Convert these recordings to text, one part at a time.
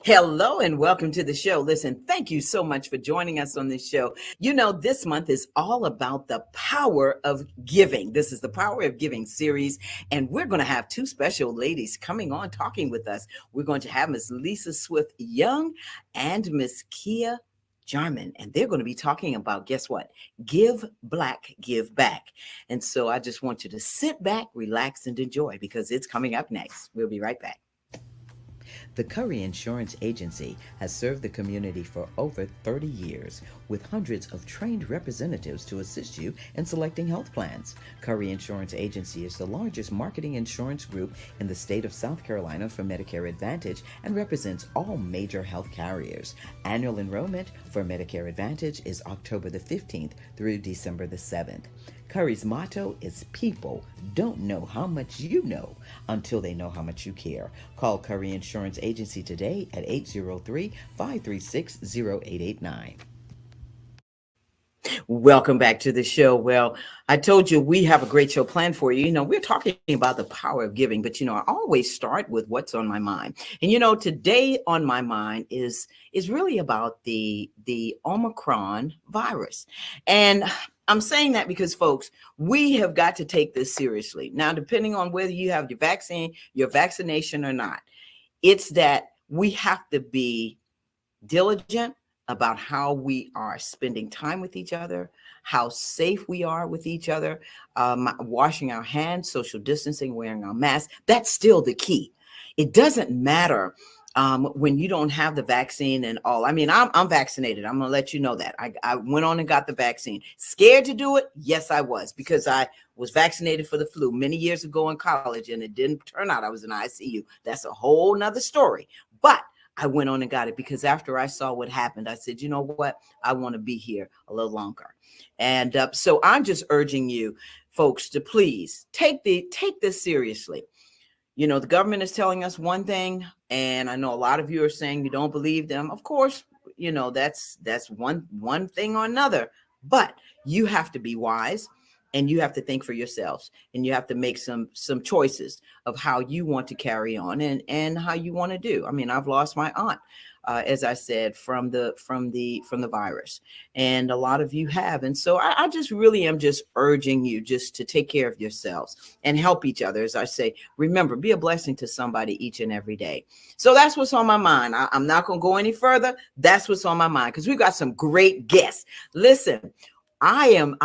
Hello and welcome to the show. Listen, thank you so much for joining us on this show. You know, this month is all about the power of giving. This is the Power of Giving series, and we're going to have two special ladies coming on talking with us. We're going to have Miss Lisa Swift Young and Miss Kia Jarman, and they're going to be talking about, guess what? Give Black, Give Back. And so I just want you to sit back, relax, and enjoy because it's coming up next. We'll be right back. The Curry Insurance Agency has served the community for over 30 years with hundreds of trained representatives to assist you in selecting health plans. Curry Insurance Agency is the largest marketing insurance group in the state of South Carolina for Medicare Advantage and represents all major health carriers. Annual enrollment for Medicare Advantage is October the 15th through December the 7th. Curry's motto is people don't know how much you know until they know how much you care. Call Curry Insurance Agency today at 803-536-0889. Welcome back to the show. Well, I told you we have a great show planned for you. You know, we're talking about the power of giving, but I always start with what's on my mind. And today on my mind is really about the Omicron virus. And I'm saying that because, folks, we have got to take this seriously. Now, depending on whether you have your vaccination or not, it's that we have to be diligent about how we are spending time with each other, how safe we are with each other, washing our hands, social distancing, wearing our masks. That's still the key. It doesn't matter when you don't have the vaccine and all. I mean, I'm vaccinated. I'm going to let you know that. I went on and got the vaccine. Scared to do it? Yes, I was, because I was vaccinated for the flu many years ago in college, and it didn't turn out I was in ICU. That's a whole nother story. But I went on and got it because after I saw what happened, I said, you know what? I want to be here a little longer. And so I'm just urging you, folks, to please take this seriously. The government is telling us one thing, and I know a lot of you are saying you don't believe them. Of course, that's one thing or another, but you have to be wise and you have to think for yourselves, and you have to make some choices of how you want to carry on and how you want to do. I mean, I've lost my aunt, as I said, from the virus, and a lot of you have. And so I just really am just urging you just to take care of yourselves and help each other. As I say, remember, be a blessing to somebody each and every day. So that's what's on my mind. I'm not going to go any further. That's what's on my mind because we've got some great guests. Listen, I'm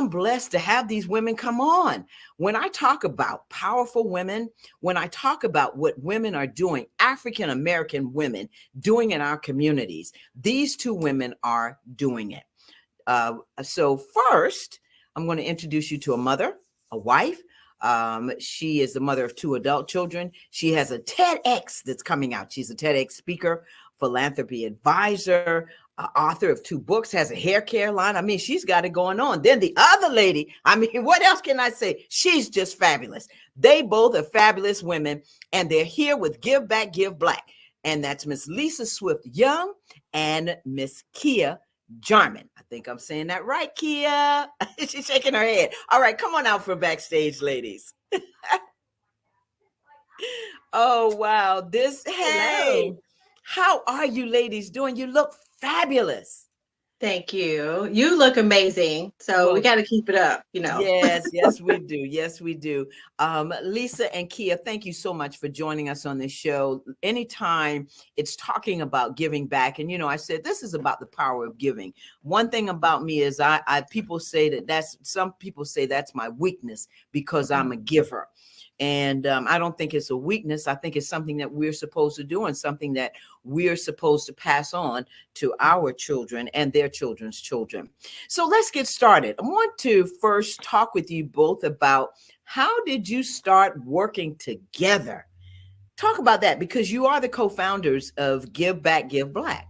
blessed to have these women come on. When I talk about powerful women, when I talk about what women are doing, African-American women doing in our communities, these two women are doing it. So first, I'm going to introduce you to a mother, a wife. She is the mother of two adult children. She has a TEDx that's coming out. She's a TEDx speaker, philanthropy advisor, author of 2 books, has a hair care line. I mean, she's got it going on. Then the other lady, I mean, what else can I say? She's just fabulous. They both are fabulous women, and they're here with Give Back, Give Black. And that's Miss Lisa Swift Young and Miss Kia Jarman. I think I'm saying that right, Kia. She's shaking her head. All right, come on out from backstage, ladies. Oh, wow. Hey, how are you ladies doing? You look fabulous. Thank you. You look amazing. So we got to keep it up, Yes, we do. Yes, we do. Lisa and Kia, thank you so much for joining us on this show. Anytime it's talking about giving back, and I said this is about the power of giving. One thing about me is people say some people say that's my weakness because I'm a giver. And I don't think it's a weakness. I think it's something that we're supposed to do and something that we're supposed to pass on to our children and their children's children. So let's get started. I want to first talk with you both about how did you start working together? Talk about that because you are the co-founders of Give Back, Give Black.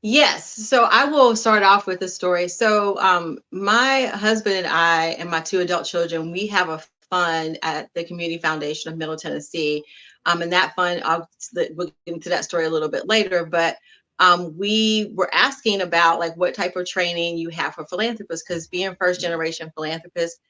Yes. So I will start off with a story. So my husband and I and my 2 adult children, we have a fund at the Community Foundation of Middle Tennessee. And that fund, we'll get into that story a little bit later, but we were asking about like what type of training you have for philanthropists, because being first generation philanthropists,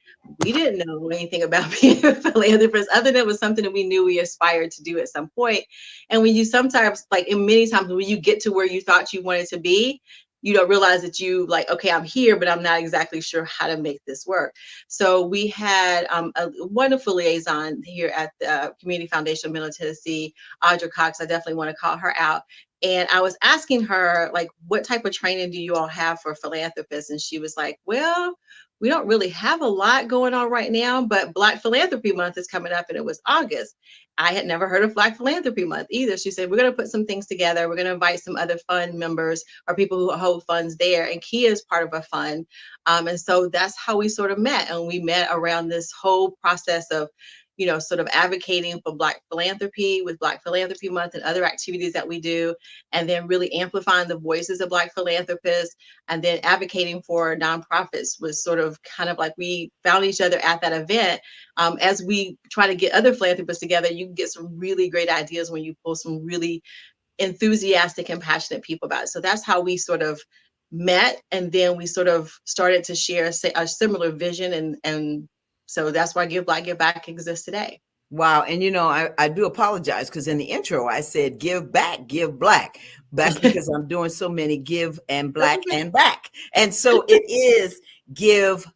we didn't know anything about being a philanthropist other than it was something that we knew we aspired to do at some point. And when you sometimes, like in many times when you get to where you thought you wanted to be, you don't realize that you like, okay, I'm here, but I'm not exactly sure how to make this work. So we had a wonderful liaison here at the Community Foundation of Middle Tennessee, Audra Cox. I definitely want to call her out. And I was asking her, like, what type of training do you all have for philanthropists? And she was like, well, we don't really have a lot going on right now, but Black Philanthropy Month is coming up, and it was August. I had never heard of Black Philanthropy Month either. She said, we're going to put some things together. We're going to invite some other fund members or people who hold funds there. And Kia is part of a fund. And so that's how we sort of met. And we met around this whole process of, you know, sort of advocating for Black philanthropy with Black Philanthropy Month and other activities that we do, and then really amplifying the voices of Black philanthropists, and then advocating for nonprofits was sort of kind of like we found each other at that event. As we try to get other philanthropists together, you can get some really great ideas when you pull some really enthusiastic and passionate people about it. So that's how we sort of met, and then we sort of started to share a similar vision, and so that's why Give Black, Give Back exists today. Wow. And, you know, I do apologize because in the intro, I said, give back, give black. That's because I'm doing so many give and black and back. And so it is give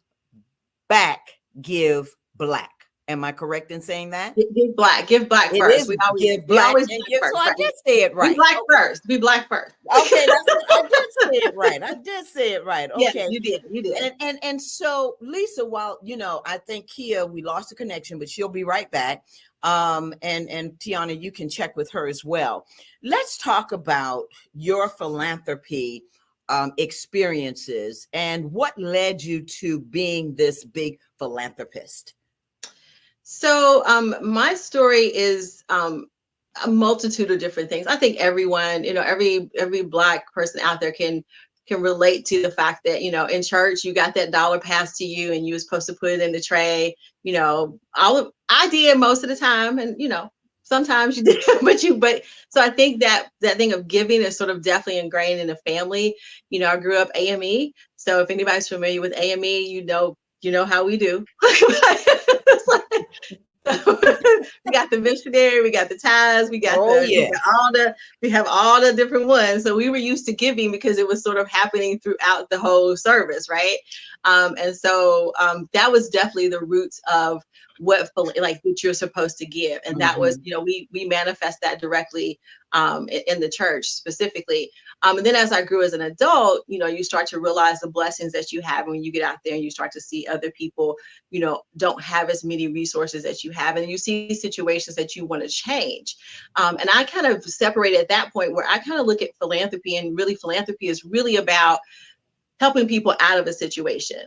back, give black. Am I correct in saying that? Give black it first. Is we always give black and give. First, so I did say it right. Be black first. Be black first. Okay, I did say it right. I did say it right. Okay, yes, you did. You did. And so Lisa, while you know, I think Kia, we lost the connection, but she'll be right back. And Tiana, you can check with her as well. Let's talk about your philanthropy experiences and what led you to being this big philanthropist. So my story is a multitude of different things. I think everyone, you know, every Black person out there can relate to the fact that, you know, in church you got that dollar passed to you and you were supposed to put it in the tray. You know, I did most of the time, and you know, sometimes you did, but so I think that thing of giving is sort of definitely ingrained in the family. You know, I grew up AME, so if anybody's familiar with AME, you know how we do. We got the missionary, we got the tithes, we got we have all the different ones. So we were used to giving because it was sort of happening throughout the whole service, right? And so that was definitely the roots of what you're supposed to give, and that was, you know, we manifest that directly in the church specifically. And then as I grew as an adult, you know, you start to realize the blessings that you have when you get out there and you start to see other people, you know, don't have as many resources as you have, and you see situations that you want to change. And I kind of separated at that point where I kind of look at philanthropy, and really philanthropy is really about helping people out of a situation.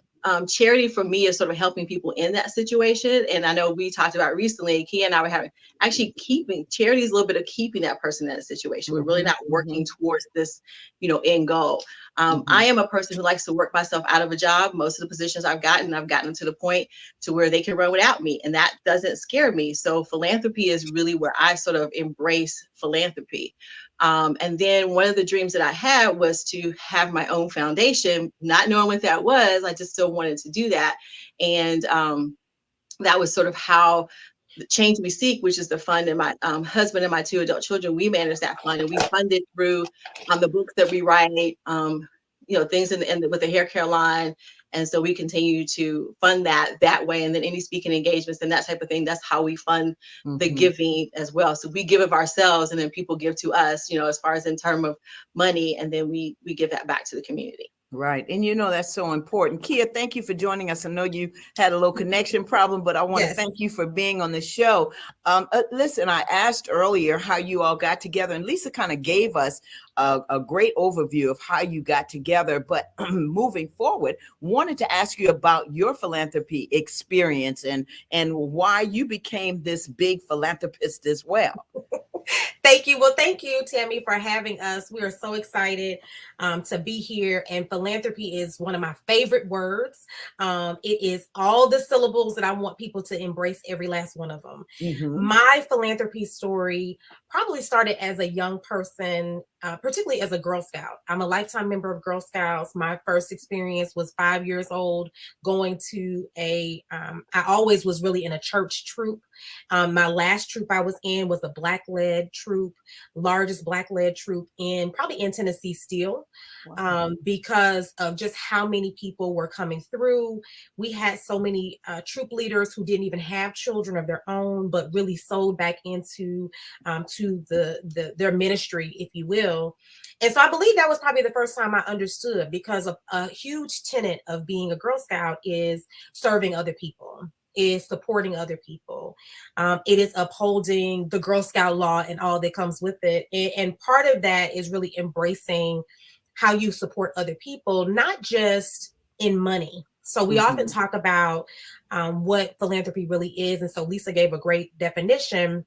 Charity for me is sort of helping people in that situation. And I know we talked about recently, Kia and I were having actually keeping charity is a little bit of keeping that person in a situation. We're really not working towards this, you know, end goal. I am a person who likes to work myself out of a job. Most of the positions I've gotten to the point to where they can run without me, and that doesn't scare me. So philanthropy is really where I sort of embrace philanthropy. And then one of the dreams that I had was to have my own foundation, not knowing what that was. I just still wanted to do that. And that was sort of how the Change We Seek, which is the fund, and my husband and my 2 adult children, we manage that fund, and we fund it through the books that we write, you know, things with the hair care line. And so we continue to fund that way. And then any speaking engagements and that type of thing, that's how we fund the giving as well. So we give of ourselves, and then people give to us, you know, as far as in terms of money, and then we give that back to the community. Right. And you know, that's so important. Kia, thank you for joining us. I know you had a little connection problem, but I want to thank you for being on the show. Listen, I asked earlier how you all got together, and Lisa kind of gave us a great overview of how you got together. But moving forward, wanted to ask you about your philanthropy experience and why you became this big philanthropist as well. Thank you. Well, thank you, Tammy, for having us. We are so excited to be here. And philanthropy is one of my favorite words. It is all the syllables that I want people to embrace, every last one of them. My philanthropy story probably started as a young person particularly as a Girl Scout. I'm a lifetime member of Girl Scouts. My first experience was 5 years old, going to I always was really in a church troop. My last troop I was in was a Black-led troop, largest Black-led troop probably in Tennessee still. Wow. Because of just how many people were coming through. We had so many troop leaders who didn't even have children of their own, but really sold back into to their ministry, if you will. And so I believe that was probably the first time I understood, because a huge tenet of being a Girl Scout is serving other people, is supporting other people. It is upholding the Girl Scout law and all that comes with it. And part of that is really embracing how you support other people, not just in money. So we often talk about what philanthropy really is. And so Lisa gave a great definition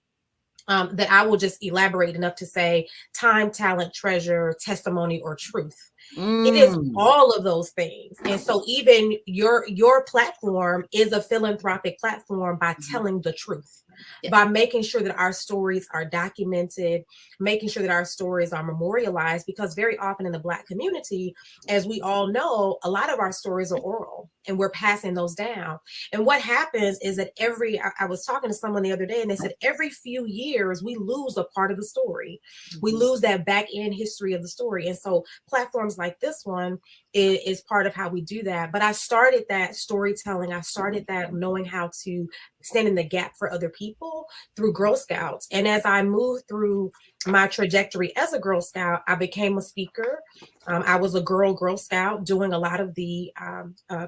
that I will just elaborate enough to say: time, talent, treasure, testimony, or truth. It is all of those things. And so even your platform is a philanthropic platform by telling the truth, by making sure that our stories are documented, making sure that our stories are memorialized, because very often in the Black community, as we all know, a lot of our stories are oral and we're passing those down. And what happens is that I was talking to someone the other day and they said every few years we lose a part of the story. We lose that back end history of the story. And so platforms like this one is part of how we do that. But I started that storytelling. I started that knowing how to stand in the gap for other people through Girl Scouts. And as I moved through my trajectory as a Girl Scout, I became a speaker. I was a Girl Scout, doing a lot of the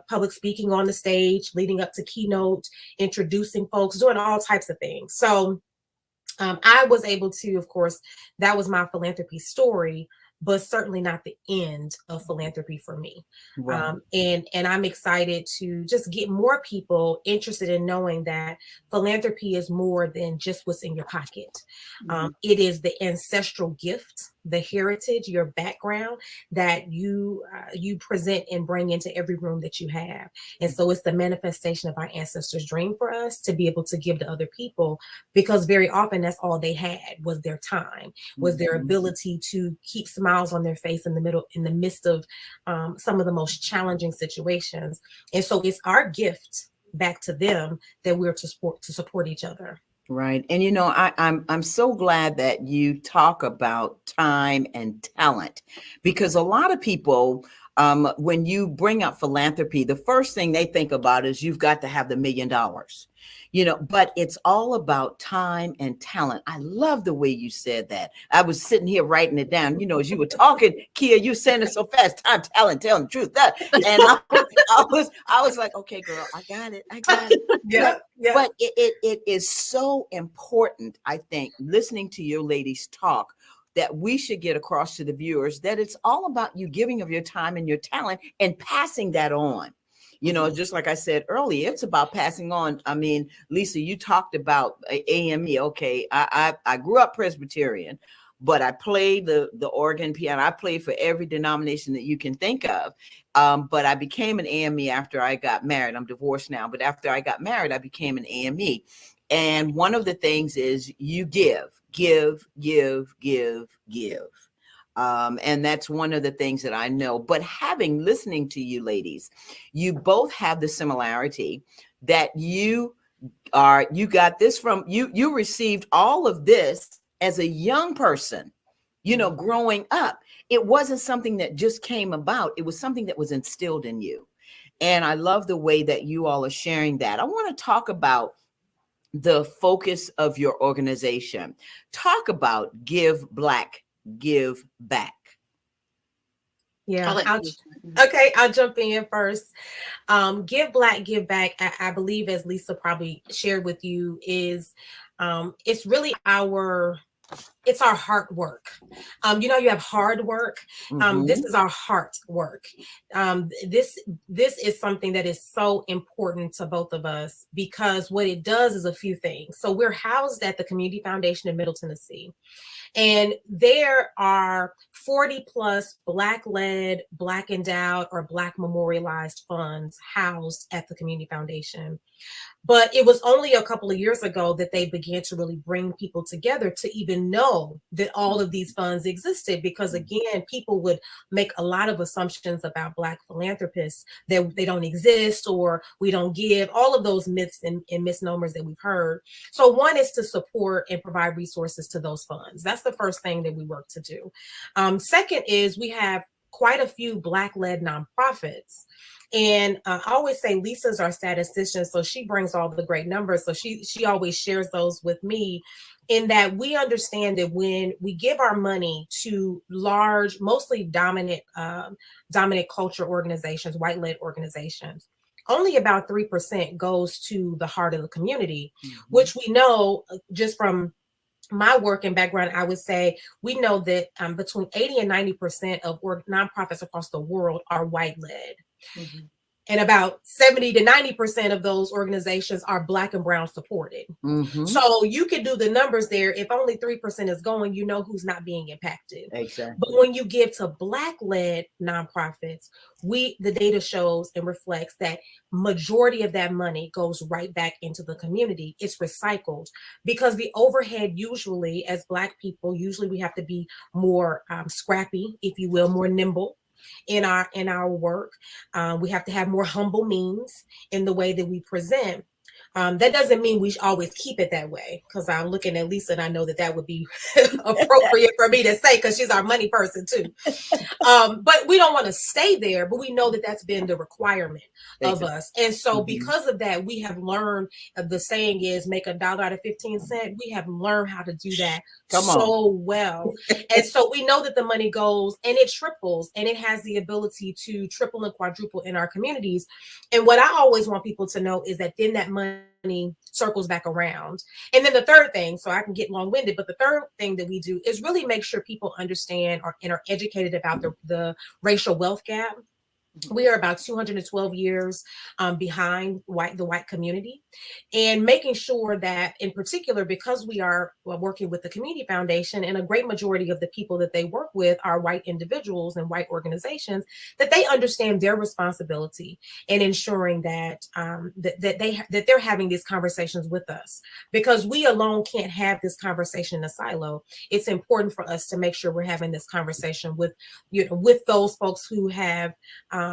public speaking on the stage, leading up to keynote, introducing folks, doing all types of things. So I was able to, of course, that was my philanthropy story, but certainly not the end of philanthropy for me. Wow. And I'm excited to just get more people interested in knowing that philanthropy is more than just what's in your pocket. It is the ancestral gift, the heritage, your background that you present and bring into every room that you have. And so it's the manifestation of our ancestors' dream for us to be able to give to other people, because very often that's all they had was their time, was their ability to keep smiles on their face in the midst of some of the most challenging situations. And so it's our gift back to them that we're to support each other. Right. And, I'm so glad that you talk about time and talent, because a lot of people, when you bring up philanthropy, the first thing they think about is you've got to have the $1 million, but it's all about time and talent. I love the way you said that. I was sitting here writing it down, as you were talking, Kia, you saying it so fast: time, talent, telling the truth. And I was like, okay, girl, I got it. Yeah. But it is so important, I think, listening to your ladies talk, that we should get across to the viewers that it's all about you giving of your time and your talent and passing that on. Just like I said earlier, it's about passing on. I mean, Lisa, you talked about AME. Okay, I grew up Presbyterian, but I played the organ, piano. I played for every denomination that you can think of. But I became an AME after I got married. I'm divorced now, but after I got married, I became an AME. And one of the things is you give. And that's one of the things that I know. But listening to you ladies, you both have the similarity that you got this from, you received all of this as a young person, growing up. It wasn't something that just came about. It was something that was instilled in you. And I love the way that you all are sharing that. I want to talk about the focus of your organization. Talk about Give Black, Give Back. Yeah. I'll jump in first. Give Black, Give Back, I believe, as Lisa probably shared with you, is it's really it's our heart work. You have hard work. This is our heart work. This is something that is so important to both of us, because what it does is a few things. So we're housed at the Community Foundation in Middle Tennessee. And there are 40 plus Black-led, Black endowed, or Black memorialized funds housed at the Community Foundation. But it was only a couple of years ago that they began to really bring people together to even know that all of these funds existed. Because again, people would make a lot of assumptions about Black philanthropists, that they don't exist or we don't give, all of those myths and misnomers that we've heard. So one is to support and provide resources to those funds. That's the first thing that we work to do. Second is we have quite a few Black-led nonprofits. And I always say Lisa's our statistician, so she brings all the great numbers. So she always shares those with me, in that we understand that when we give our money to large, mostly dominant culture organizations, white-led organizations, only about 3% goes to the heart of the community, which we know just from my work and background, I would say we know that between 80 and 90% of nonprofits across the world are white-led. And about 70 to 90% of those organizations are Black and brown supported. So you can do the numbers there. If only 3% is going, you know who's not being impacted. Exactly. But when you give to Black-led nonprofits, the data shows and reflects that majority of that money goes right back into the community. It's recycled, because the overhead, usually as Black people, usually we have to be more scrappy, if you will, more nimble in our work. We have to have more humble means in the way that we present. That doesn't mean we should always keep it that way, because I'm looking at Lisa and I know that would be appropriate for me to say, because she's our money person too. But we don't want to stay there, but we know that that's been the requirement of us. And so because of that, we have learned, the saying is make $1 out of 15 cents. We have learned how to do that so well. And so we know that the money goes and it triples, and it has the ability to triple and quadruple in our communities. And what I always want people to know is that then that money circles back around. And then the third thing, so I can get long-winded, but the third thing that we do is really make sure people understand and are educated about the racial wealth gap. We are about 212 years behind the white community, and making sure that, in particular, because we are working with the Community Foundation, and a great majority of the people that they work with are white individuals and white organizations, that they understand their responsibility in ensuring that that they're having these conversations with us, because we alone can't have this conversation in a silo. It's important for us to make sure we're having this conversation with those folks who have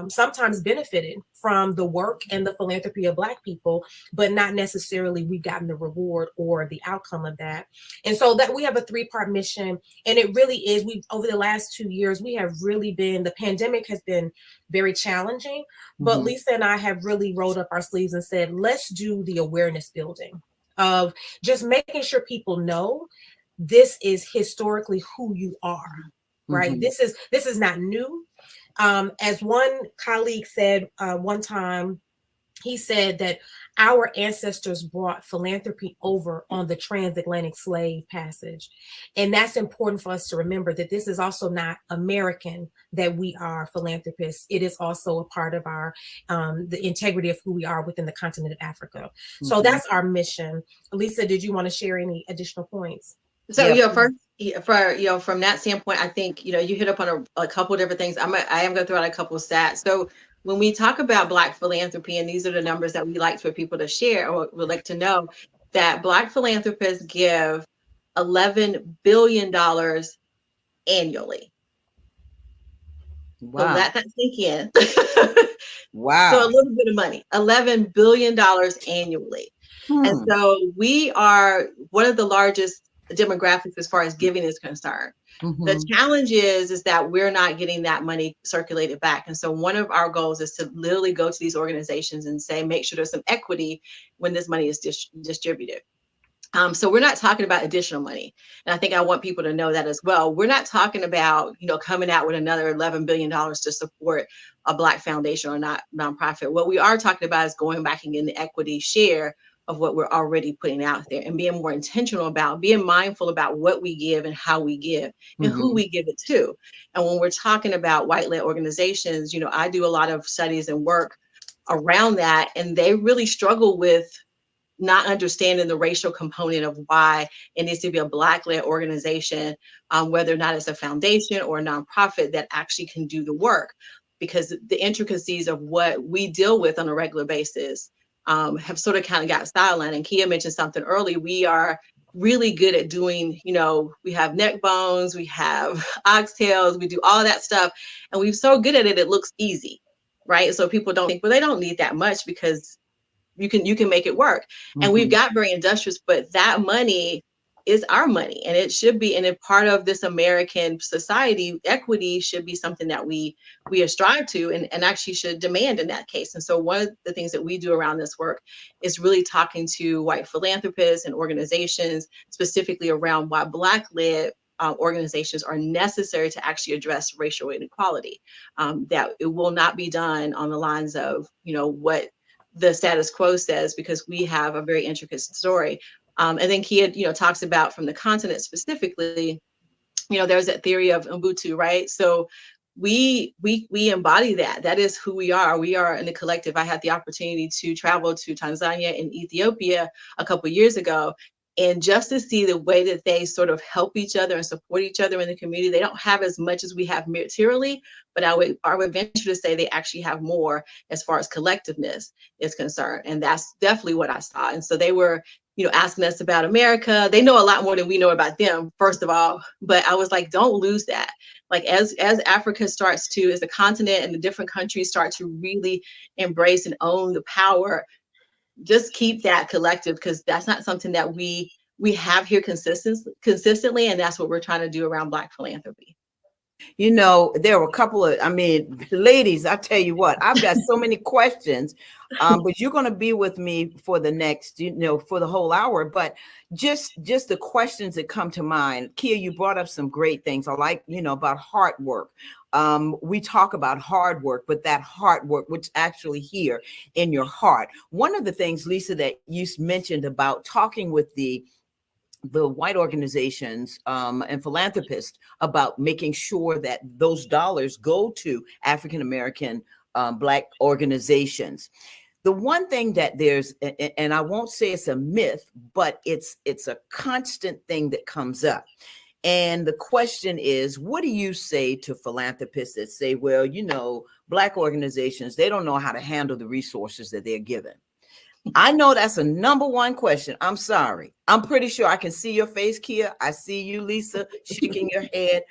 sometimes benefited from the work and the philanthropy of Black people, but not necessarily we've gotten the reward or the outcome of that. And so that we have a 3-part mission, and it really is, over the last 2 years, we have really been, the pandemic has been very challenging, but Lisa and I have really rolled up our sleeves and said, let's do the awareness building of just making sure people know this is historically who you are, right? This is not new. As one colleague said one time, he said that our ancestors brought philanthropy over on the transatlantic slave passage. And that's important for us to remember, that this is also not American, that we are philanthropists. It is also a part of our, the integrity of who we are within the continent of Africa. So that's our mission. Lisa, did you want to share any additional points? So, first, from that standpoint, I think, you hit up on a couple of different things. I am going to throw out a couple of stats. So when we talk about Black philanthropy, and these are the numbers that we like for people to share or would like to know, that Black philanthropists give $11 billion annually. Wow. So let that sink in. Wow. So a little bit of money, $11 billion annually. And so we are one of the largest demographics as far as giving is concerned. The challenge is that we're not getting that money circulated back. And so one of our goals is to literally go to these organizations and say, make sure there's some equity when this money is distributed. So we're not talking about additional money. And I think I want people to know that as well. We're not talking about, coming out with another $11 billion to support a Black foundation or nonprofit. What we are talking about is going back and getting the equity share of what we're already putting out there, and being more intentional about, being mindful about what we give and how we give and who we give it to. And when we're talking about white-led organizations, I do a lot of studies and work around that, and they really struggle with not understanding the racial component of why it needs to be a Black-led organization, whether or not it's a foundation or a nonprofit that actually can do the work, because the intricacies of what we deal with on a regular basis have sort of kind of got sidelined. And Kia mentioned something early. We are really good at doing, we have neck bones, we have oxtails, we do all that stuff. And we're so good at it, it looks easy, right? So people don't think, well, they don't need that much because you can make it work. And we've got very industrious, but that money is our money, and it should be, and a part of this American society, equity should be something that we strive to and actually should demand in that case. And so one of the things that we do around this work is really talking to white philanthropists and organizations, specifically around why Black-led organizations are necessary to actually address racial inequality. That it will not be done on the lines of, what the status quo says, because we have a very intricate story. And then Kia, talks about from the continent specifically, there's that theory of Ubuntu, right? So we embody that. That is who we are. We are in the collective. I had the opportunity to travel to Tanzania and Ethiopia a couple of years ago. And just to see the way that they sort of help each other and support each other in the community, they don't have as much as we have materially, but I would venture to say they actually have more as far as collectiveness is concerned. And that's definitely what I saw. And so they were, asking us about America. They know a lot more than we know about them, first of all. But I was like, don't lose that. Like as Africa starts to, as the continent and the different countries start to really embrace and own the power, just keep that collective, because that's not something that we have here consistently, and that's what we're trying to do around Black philanthropy. There were a couple of, ladies, I tell you what, I've got so many questions, but you're going to be with me for the next, for the whole hour. But just the questions that come to mind. Kia, you brought up some great things. I like, about hard work. We talk about hard work, but that hard work, which actually here in your heart. One of the things, Lisa, that you mentioned about talking with the white organizations and philanthropists about making sure that those dollars go to African-American Black organizations. The one thing that there's, and I won't say it's a myth, but it's a constant thing that comes up. And the question is, what do you say to philanthropists that say, well, Black organizations, they don't know how to handle the resources that they're given? I know that's a number one question. I'm sorry. I'm pretty sure I can see your face, Kia. I see you, Lisa, shaking your head.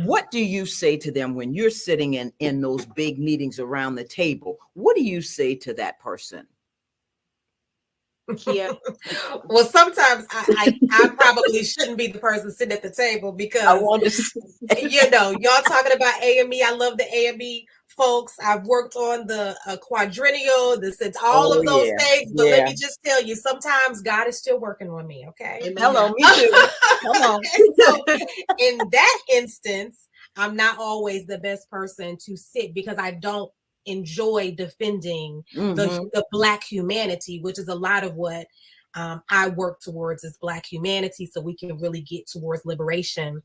What do you say to them when you're sitting in those big meetings around the table? What do you say to that person? Kia? Well, sometimes I probably shouldn't be the person sitting at the table, because I want to y'all talking about AME. I love the AME folks. I've worked on the quadrennial, all of those things. But let me just tell you, sometimes God is still working on me. Okay. Amen. Hello, me too. Come on. So in that instance, I'm not always the best person to sit, because I don't enjoy defending the Black humanity, which is a lot of what I work towards, is Black humanity, so we can really get towards liberation.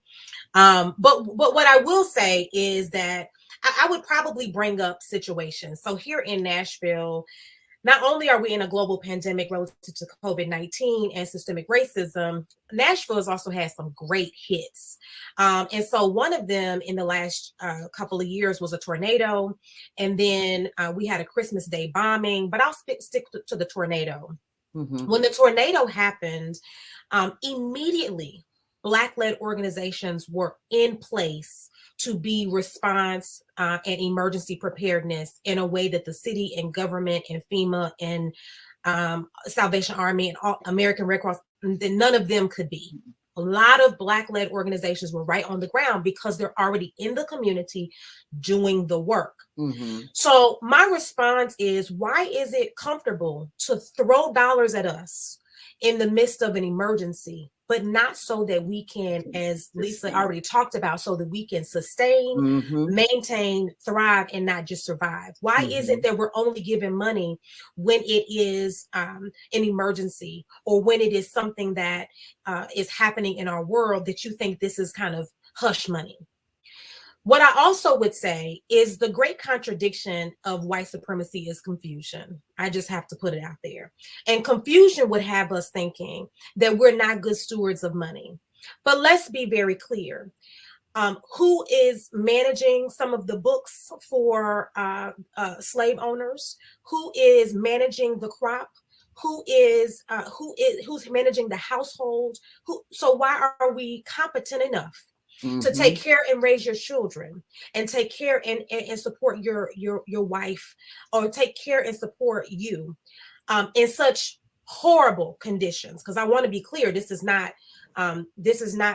But what I will say is that I would probably bring up situations. So here in Nashville, not only are we in a global pandemic relative to COVID-19 and systemic racism, Nashville has also had some great hits. And so one of them in the last couple of years was a tornado. And then we had a Christmas Day bombing, but I'll stick to the tornado. When the tornado happened, immediately Black-led organizations were in place to be response and emergency preparedness in a way that the city and government and FEMA and Salvation Army and American Red Cross, none of them could be. A lot of Black-led organizations were right on the ground because they're already in the community doing the work. So my response is, why is it comfortable to throw dollars at us in the midst of an emergency, but not so that we can, as Lisa already talked about, so that we can sustain, maintain, thrive, and not just survive? Why is it that we're only giving money when it is an emergency, or when it is something that is happening in our world that you think this is kind of hush money? What I also would say is the great contradiction of white supremacy is confusion. I just have to put it out there. And confusion would have us thinking that we're not good stewards of money. But let's be very clear. Who is managing some of the books for slave owners? Who is managing the crop? Who's managing the household? So why are we competent enough to take care and raise your children, and take care and support your wife, or take care and support you in such horrible conditions? Because I want to be clear, this is not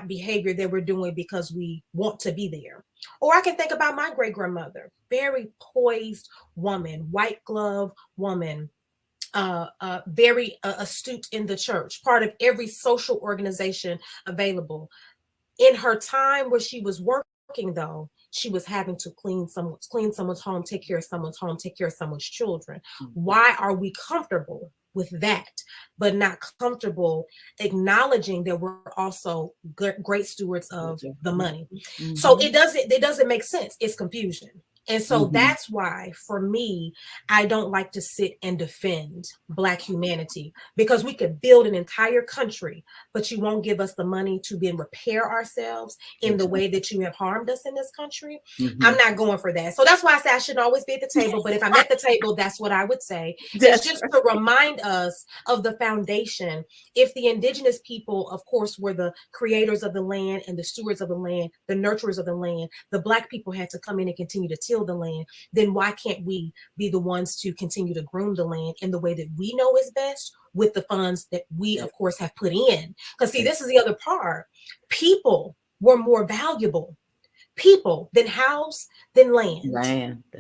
behavior that we're doing because we want to be there. Or I can think about my great grandmother, very poised woman, white glove woman, very astute in the church, part of every social organization available. In her time where she was working, though, she was having to clean someone's home, take care of someone's home, take care of someone's children. Why are we comfortable with that, but not comfortable acknowledging that we're also great stewards of the money? So it doesn't make sense. It's confusion. And so that's why, for me, I don't like to sit and defend Black humanity, because we could build an entire country, but you won't give us the money to then repair ourselves in the way that you have harmed us in this country. I'm not going for that. So that's why I say I shouldn't always be at the table. But if I'm at the table, that's what I would say. It's just to remind us of the foundation. If the indigenous people, of course, were the creators of the land and the stewards of the land, the nurturers of the land, the Black people had to come in and continue to till the land, then why can't we be the ones to continue to groom the land in the way that we know is best, with the funds that we, of course, have put in? Because see, this is the other part. People were more valuable, people, than house, than land.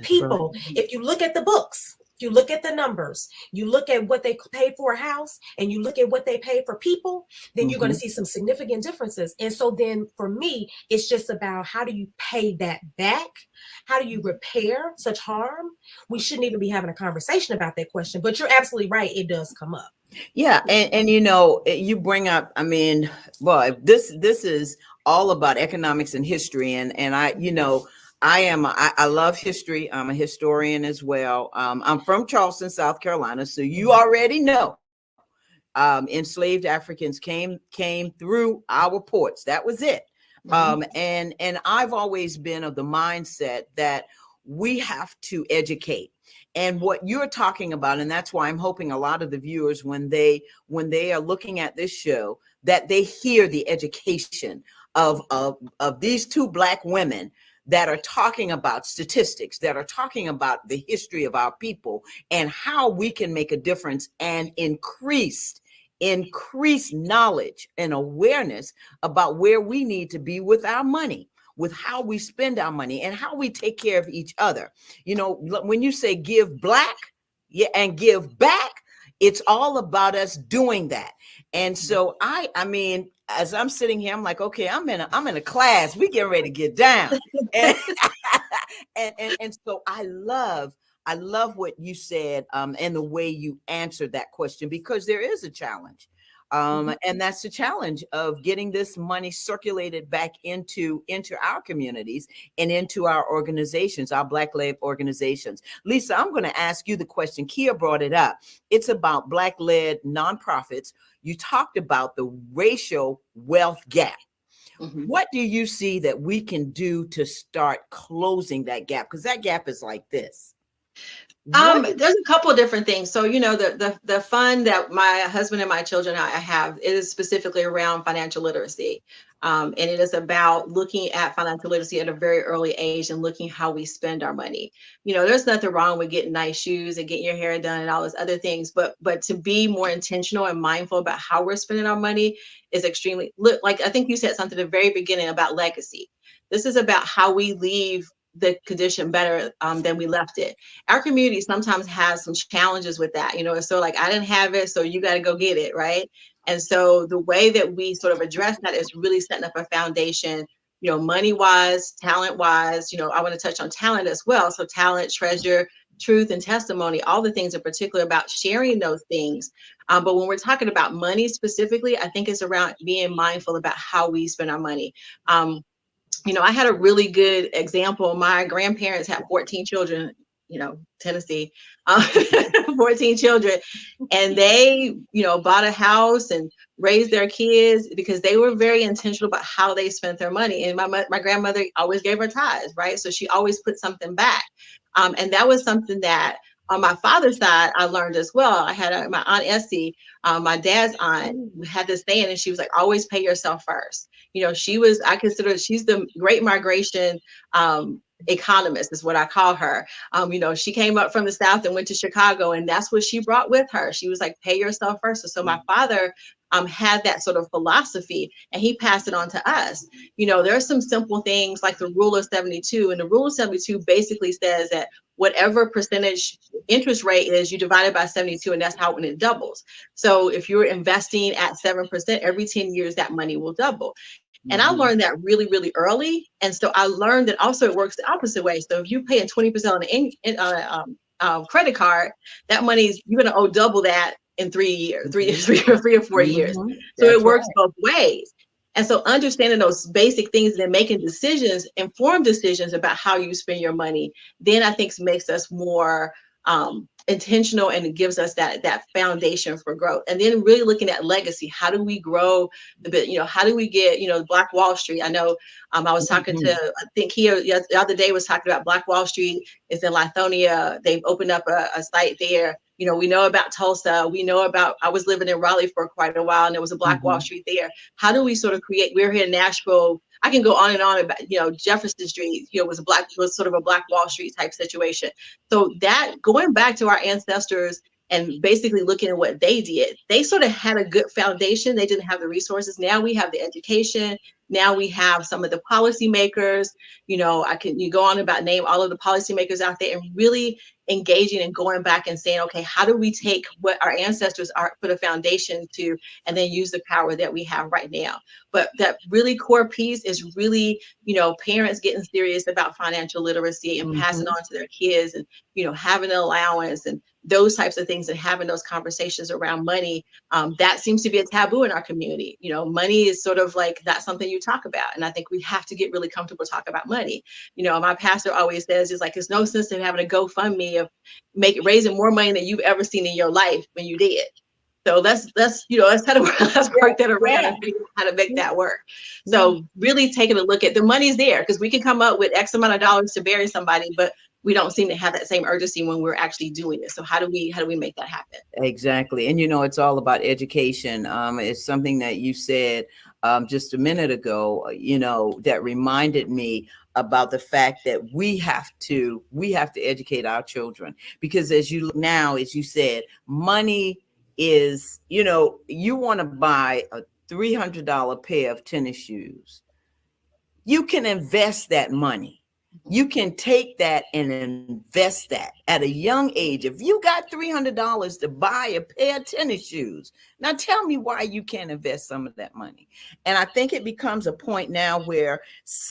People, right. If you look at the books, you look at the numbers, you look at what they pay for a house, and you look at what they pay for people, then you're going to see some significant differences. And so then for me, it's just about, how do you pay that back? How do you repair such harm? We shouldn't even be having a conversation about that question, but you're absolutely right. It does come up. Yeah. And you know, you bring up, I mean, well, this is all about economics and history. And I, you know, I love history. I'm a historian as well. I'm from Charleston, South Carolina. So you already know, enslaved Africans came through our ports. That was it. And I've always been of the mindset that we have to educate. And what you're talking about, and that's why I'm hoping a lot of the viewers, when they are looking at this show, that they hear the education of these two Black women that are talking about statistics, that are talking about the history of our people and how we can make a difference and increase knowledge and awareness about where we need to be with our money, with how we spend our money and how we take care of each other. You know, when you say give Black, and give back, it's all about us doing that. And so I mean, as I'm sitting here, I'm like, okay, I'm in a class. We getting ready to get down. And, and so I love what you said, and the way you answered that question, because there is a challenge. And that's the challenge of getting this money circulated back into our communities and into our organizations, our Black-led organizations. Lisa, I'm going to ask you the question. Kia brought it up. It's about Black-led nonprofits. You talked about the racial wealth gap. What do you see that we can do to start closing that gap? Because that gap is like this. There's a couple of different things. So, you know, the fund that my husband and my children I have, it is specifically around financial literacy. And it is about looking at financial literacy at a very early age and looking how we spend our money. You know, there's nothing wrong with getting nice shoes and getting your hair done and all those other things, but to be more intentional and mindful about how we're spending our money is extremely, like I think you said something at the very beginning about legacy. This is about how we leave the condition better than we left it. Our community sometimes has some challenges with that. You know, it's sort of like, I didn't have it, so you got to go get it, right? And so the way that we sort of address that is really setting up a foundation, you know, money-wise, talent-wise. You know, I want to touch on talent as well. So talent, treasure, truth, and testimony, all the things in particular about sharing those things. But when we're talking about money specifically, I think it's around being mindful about how we spend our money. You know, I had a really good example. My grandparents had 14 children. Tennessee, um, 14 children, and they, bought a house and raised their kids because they were very intentional about how they spent their money. And my grandmother always gave her tithes, right? So she always put something back. And that was something that on my father's side, I learned as well. I had my Aunt Essie, my dad's aunt, had this saying, and she was like, always pay yourself first. I consider she's the Great Migration economist is what I call her. She came up from the South and went to Chicago, and that's what she brought with her. She was like, pay yourself first. So my father had that sort of philosophy, and he passed it on to us. There are some simple things like the rule of 72, and the rule of 72 basically says that whatever percentage interest rate is, you divide it by 72, and that's how when it doubles. So if you're investing at 7%, every 10 years, that money will double. And I learned that really, really early. And so I learned that also it works the opposite way. So if you're paying 20% on the credit card, that money's, you're going to owe double that in 3 years, 3 or 4 years. So it works both ways. And so understanding those basic things and then making decisions, informed decisions about how you spend your money, then I think makes us more intentional, and it gives us that foundation for growth. And then really looking at legacy. How do we grow the bit? How do we get, Black Wall Street? I know I was talking to, I think the other day was talking about Black Wall Street is in Lithonia. They've opened up a site there. We know about Tulsa. We know about, I was living in Raleigh for quite a while, and there was a Black Wall Street there. How do we sort of create, we're here in Nashville. I can go on and on about, Jefferson Street, was sort of a Black Wall Street type situation. So that going back to our ancestors and basically looking at what they did, they sort of had a good foundation. They didn't have the resources. Now we have the education. Now we have some of the policymakers. You go on about name all of the policymakers out there, and really engaging and going back and saying, okay, how do we take what our ancestors put a foundation to, and then use the power that we have right now? But that really core piece is really, parents getting serious about financial literacy and passing on to their kids, and, having an allowance and those types of things, and having those conversations around money. That seems to be a taboo in our community. Money is sort of like, that's something you talk about. And I think we have to get really comfortable talking about money. My pastor always says, it's like, there's no sense in having a GoFundMe of raising more money than you've ever seen in your life when you did. So let's kind of let's work that around and figure out how to make that work. So really taking a look at the money's there, because we can come up with X amount of dollars to bury somebody, but we don't seem to have that same urgency when we're actually doing it. So how do we make that happen? Exactly. And it's all about education. It's something that you said just a minute ago, that reminded me about the fact that we have to educate our children, because as you look now, as you said, money is, you want to buy a $300 pair of tennis shoes. You can invest that money. You can take that and invest that at a young age. If you got $300 to buy a pair of tennis shoes, now tell me why you can't invest some of that money. And I think it becomes a point now where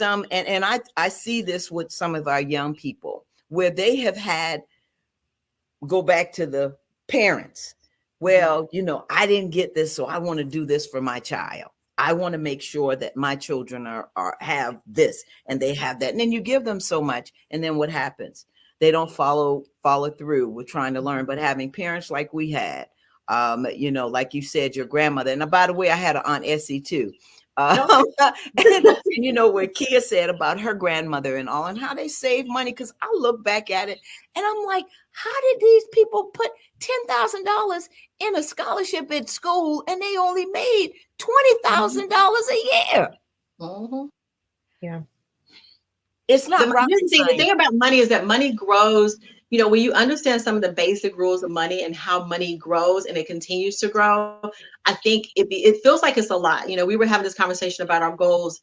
I see this with some of our young people, where they have had, go back to the parents. Well, I didn't get this, so I want to do this for my child. I want to make sure that my children have this and they have that. And then you give them so much. And then what happens? They don't follow through with trying to learn. But having parents like we had, like you said, your grandmother. And by the way, I had an Aunt Essie too. And what Kia said about her grandmother and all, and how they save money. Because I look back at it and I'm like, how did these people put $10,000 in a scholarship at school and they only made $20,000 a year? Yeah. It's not right. The thing about money is that money grows. When you understand some of the basic rules of money and how money grows and it continues to grow, I think it feels like it's a lot. We were having this conversation about our goals,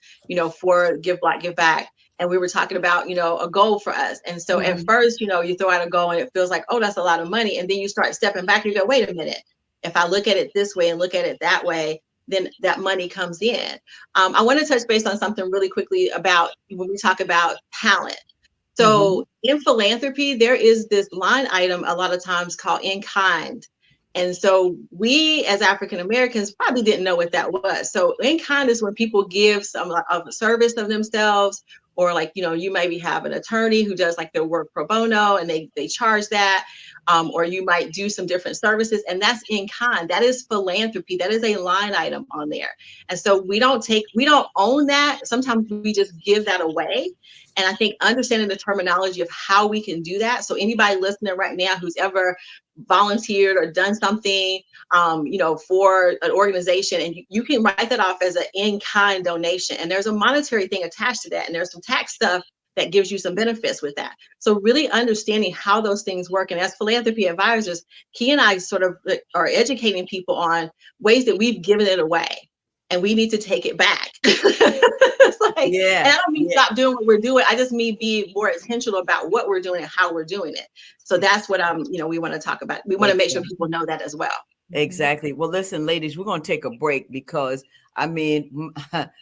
for Give Black, Give Back. And we were talking about, a goal for us. And so at first, you throw out a goal and it feels like, oh, that's a lot of money. And then you start stepping back and you go, wait a minute. If I look at it this way and look at it that way, then that money comes in. I want to touch base on something really quickly about when we talk about talent. So in philanthropy, there is this line item a lot of times called in kind. And so we as African Americans probably didn't know what that was. So in kind is when people give some of a service of themselves, or like, you maybe have an attorney who does like their work pro bono and they charge that. Or you might do some different services, and that's in kind. That is philanthropy. That is a line item on there. And so we don't own that. Sometimes we just give that away. And I think understanding the terminology of how we can do that. So anybody listening right now who's ever volunteered or done something, for an organization, and you can write that off as an in-kind donation. And there's a monetary thing attached to that. And there's some tax stuff that gives you some benefits with that. So really understanding how those things work. And as philanthropy advisors, Key and I sort of are educating people on ways that we've given it away and we need to take it back. It's like, and I don't mean stop doing what we're doing. I just mean be more intentional about what we're doing and how we're doing it. So that's what we want to talk about. We want to make sure people know that as well. Exactly. Well, listen, ladies, we're going to take a break because I mean,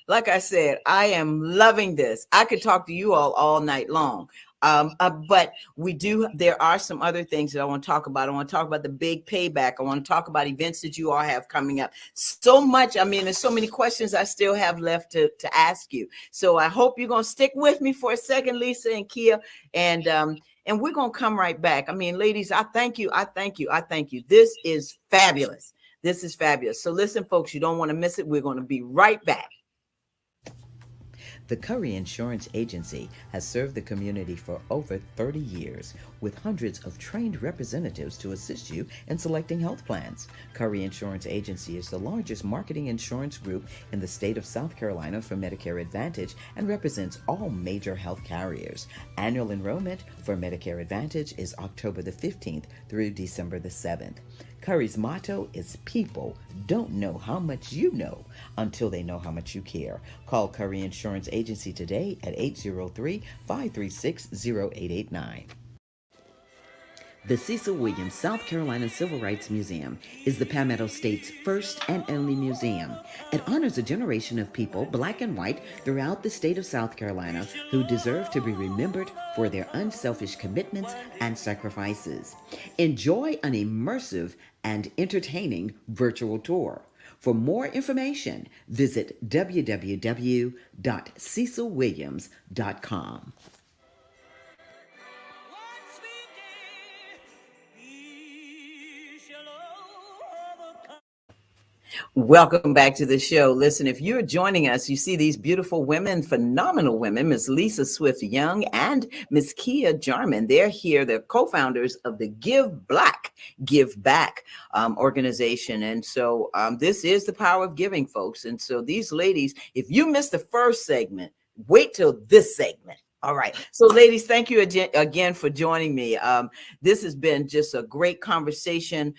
like I said, I am loving this. I could talk to you all night long. But there are some other things that I want to talk about. I want to talk about the big payback. I want to talk about events that you all have coming up. So much. I mean, there's so many questions I still have left to ask you. So I hope you're going to stick with me for a second, Lisa and Kia. And we're going to come right back. I mean, ladies, I thank you. I thank you. I thank you. This is fabulous. This is fabulous. So listen, folks, you don't want to miss it. We're going to be right back. The Curry Insurance Agency has served the community for over 30 years with hundreds of trained representatives to assist you in selecting health plans. Curry Insurance Agency is the largest marketing insurance group in the state of South Carolina for Medicare Advantage and represents all major health carriers. Annual enrollment for Medicare Advantage is October the 15th through December the 7th. Curry's motto is people don't know how much you know until they know how much you care. Call Curry Insurance Agency today at 803-536-0889. The Cecil Williams South Carolina Civil Rights Museum is the Palmetto State's first and only museum. It honors a generation of people, black and white, throughout the state of South Carolina who deserve to be remembered for their unselfish commitments and sacrifices. Enjoy an immersive and entertaining virtual tour. For more information, visit www.cecilwilliams.com. Welcome back to the show. Listen, if you're joining us, you see these beautiful women, phenomenal women, Miss Lisa Swift Young and Miss Kia Jarman. They're here. They're co-founders of the Give Black, Give Back organization. And so this is the power of giving, folks. And so these ladies, if you missed the first segment, wait till this segment. All right. So ladies, thank you again for joining me. This has been just a great conversation,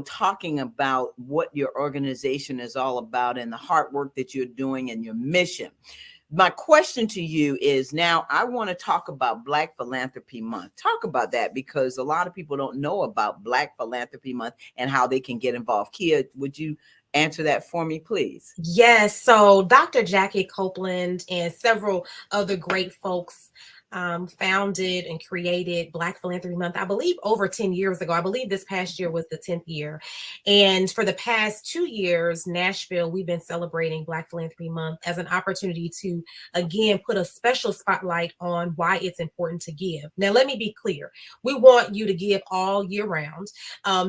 talking about what your organization is all about and the hard work that you're doing and your mission. My question to you is now I want to talk about Black Philanthropy Month. Talk about that because a lot of people don't know about Black Philanthropy Month and how they can get involved. Kia, would you answer that for me, please? Yes. So Dr. Jackie Copeland and several other great folks founded and created Black Philanthropy Month, I believe over 10 years ago. I believe this past year was the 10th year. And for the past 2 years, Nashville, we've been celebrating Black Philanthropy Month as an opportunity to, again, put a special spotlight on why it's important to give. Now, let me be clear. We want you to give all year round.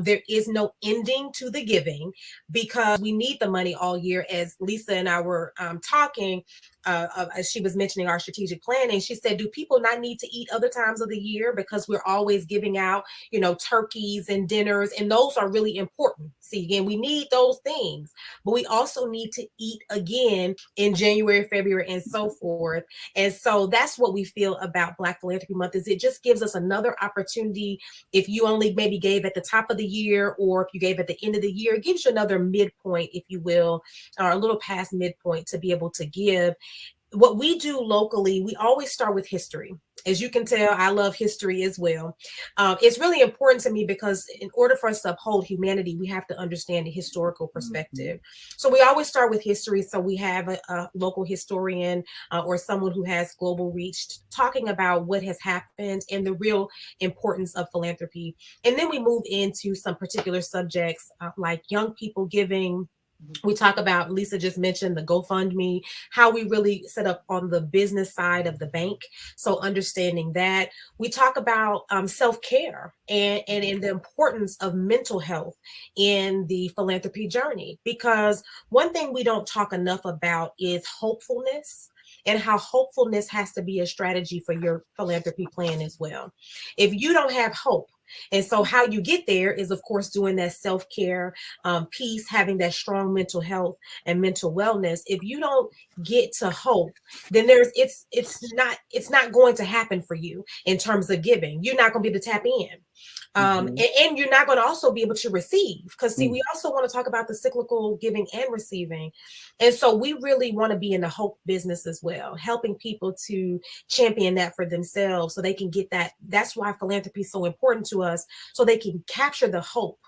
There is no ending to the giving because we need the money all year. As Lisa and I were talking, as she was mentioning our strategic planning, she said, do people not need to eat other times of the year because we're always giving out, turkeys and dinners, and those are really important. See, again, we need those things, but we also need to eat again in January, February, and so forth. And so that's what we feel about Black Philanthropy Month is it just gives us another opportunity. If you only maybe gave at the top of the year, or if you gave at the end of the year, it gives you another midpoint, if you will, or a little past midpoint to be able to give. What we do locally, we always start with history. As you can tell, I love history as well. It's really important to me because in order for us to uphold humanity, we have to understand the historical perspective. So we always start with history. So we have a local historian or someone who has global reach talking about what has happened and the real importance of philanthropy. And then we move into some particular subjects like young people giving, We talk about, Lisa just mentioned the GoFundMe, how we really set up on the business side of the bank. So understanding that. We talk about self-care and the importance of mental health in the philanthropy journey. Because one thing we don't talk enough about is hopefulness, and how hopefulness has to be a strategy for your philanthropy plan as well. If you don't have hope, and so how you get there is, of course, doing that self-care piece, having that strong mental health and mental wellness. If you don't get to hope, then it's not going to happen for you in terms of giving. You're not going to be able to tap in. And you're not going to also be able to receive, because see, we also want to talk about the cyclical giving and receiving. And so we really want to be in the hope business as well, helping people to champion that for themselves so they can get that. That's why philanthropy is so important to us, so they can capture the hope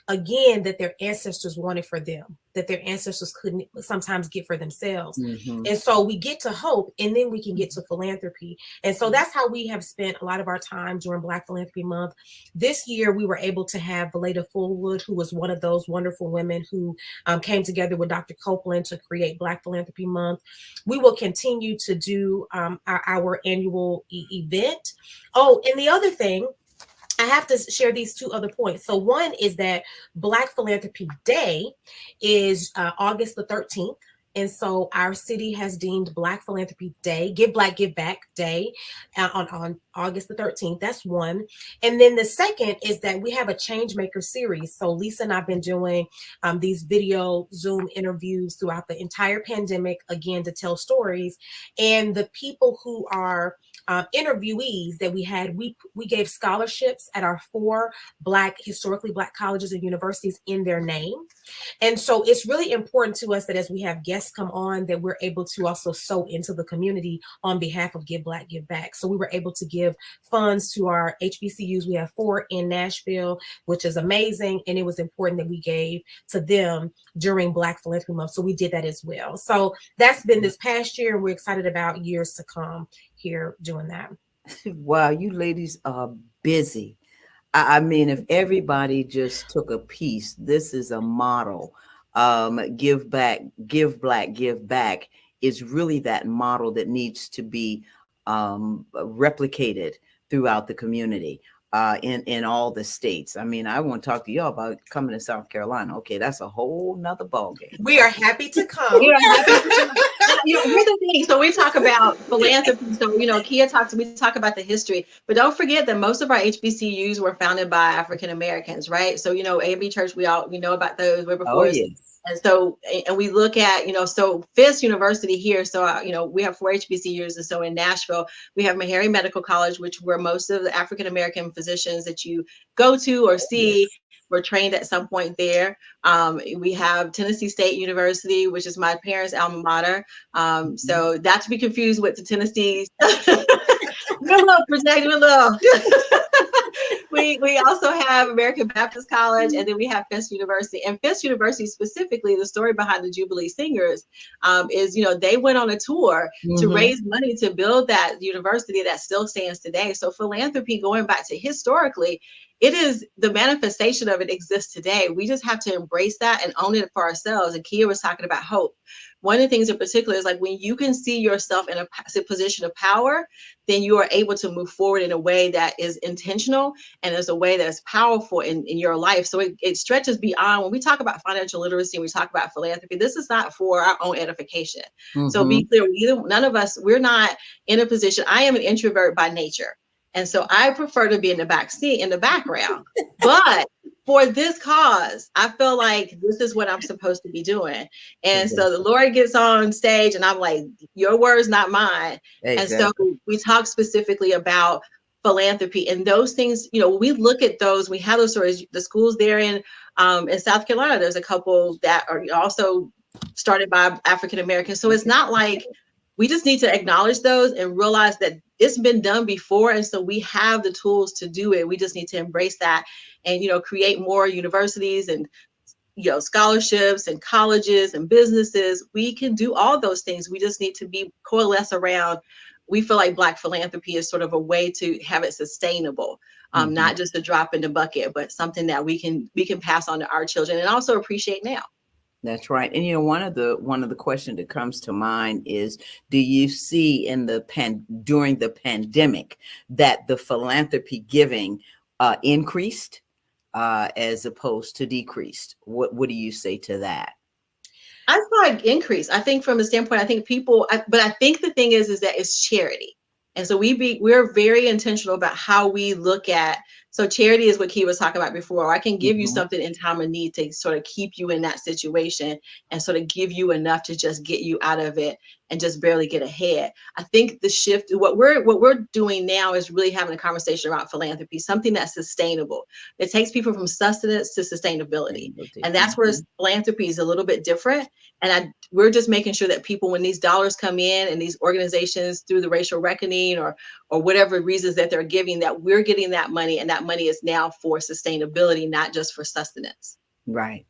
again that their ancestors wanted for them, that their ancestors couldn't sometimes get for themselves. And so we get to hope, and then we can get to philanthropy. And so that's how we have spent a lot of our time during Black Philanthropy Month. This year, we were able to have Valeda Fullwood, who was one of those wonderful women who came together with Dr. Copeland to create Black Philanthropy Month. We will continue to do our annual event. Oh, and the other thing, I have to share these two other points. So one is that Black Philanthropy Day is August the 13th. And so our city has deemed Black Philanthropy Day, Give Black, Give Back Day on August the 13th. That's one. And then the second is that we have a Changemaker series. So Lisa and I've been doing these video Zoom interviews throughout the entire pandemic, again, to tell stories. And the people who are interviewees that we had, we gave scholarships at our 4 historically Black colleges and universities in their name. And so it's really important to us that as we have guests come on, that we're able to also sow into the community on behalf of Give Black, Give Back. So we were able to give funds to our HBCUs. We have 4 in Nashville, which is amazing. And it was important that we gave to them during Black Philanthropy Month. So we did that as well. So that's been this past year, and we're excited about years to come here doing that. Wow, you ladies are busy. I mean, if everybody just took a piece, this is a model. Give back, give black, give back is really that model that needs to be replicated throughout the community. In all the states. I mean, I want to talk to y'all about coming to South Carolina. Okay, that's a whole nother ballgame. We are happy to come. Here's the thing. So we talk about philanthropy. So, we talk about the history, but don't forget that most of our HBCUs were founded by African Americans, right? So, A&B Church, we know about those. We're before. Oh, yes. And so, and we look at, so Fisk University here. So, we have 4 HBCUs. And so in Nashville, we have Meharry Medical College, which where most of the African-American physicians that you go to or see were trained at some point there. We have Tennessee State University, which is my parents' alma mater. So not to be confused with the Tennessee. We also have American Baptist College, and then we have Fisk University. And Fisk University specifically, the story behind the Jubilee Singers is, they went on a tour to raise money to build that university that still stands today. So philanthropy, going back to historically, it is the manifestation of it exists today. We just have to embrace that and own it for ourselves. And Kia was talking about hope. One of the things in particular is like when you can see yourself in a position of power, then you are able to move forward in a way that is intentional and is a way that's powerful in your life. So it stretches beyond. When we talk about financial literacy and we talk about philanthropy, this is not for our own edification. So be clear, none of us, we're not in a position. I am an introvert by nature. And so I prefer to be in the back seat, in the background. But for this cause, I feel like this is what I'm supposed to be doing. And so the Lord gets on stage and I'm like, your words, not mine. Exactly. And so we talk specifically about philanthropy and those things, we look at those, we have those stories, the schools there in South Carolina, there's a couple that are also started by African Americans. So it's not like, we just need to acknowledge those and realize that it's been done before. And so we have the tools to do it. We just need to embrace that and, create more universities and, scholarships and colleges and businesses. We can do all those things. We just need to coalesce around. We feel like Black philanthropy is sort of a way to have it sustainable, not just a drop in the bucket, but something that we can pass on to our children and also appreciate now. That's right. And one of the questions that comes to mind is, do you see in the during the pandemic that the philanthropy giving increased as opposed to decreased? What do you say to that? I saw an increase. I think from the standpoint, I think people, but I think the thing is that it's charity. And so we're very intentional about how we look at. So charity is what Key was talking about before. I can give you something in time of need to sort of keep you in that situation and sort of give you enough to just get you out of it and just barely get ahead. I think the shift, what we're doing now is really having a conversation about philanthropy, something that's sustainable. It takes people from sustenance to sustainability. And that's where philanthropy is a little bit different. And we're just making sure that people, when these dollars come in and these organizations through the racial reckoning or whatever reasons that they're giving, that we're getting that money, and that money is now for sustainability, not just for sustenance. Right.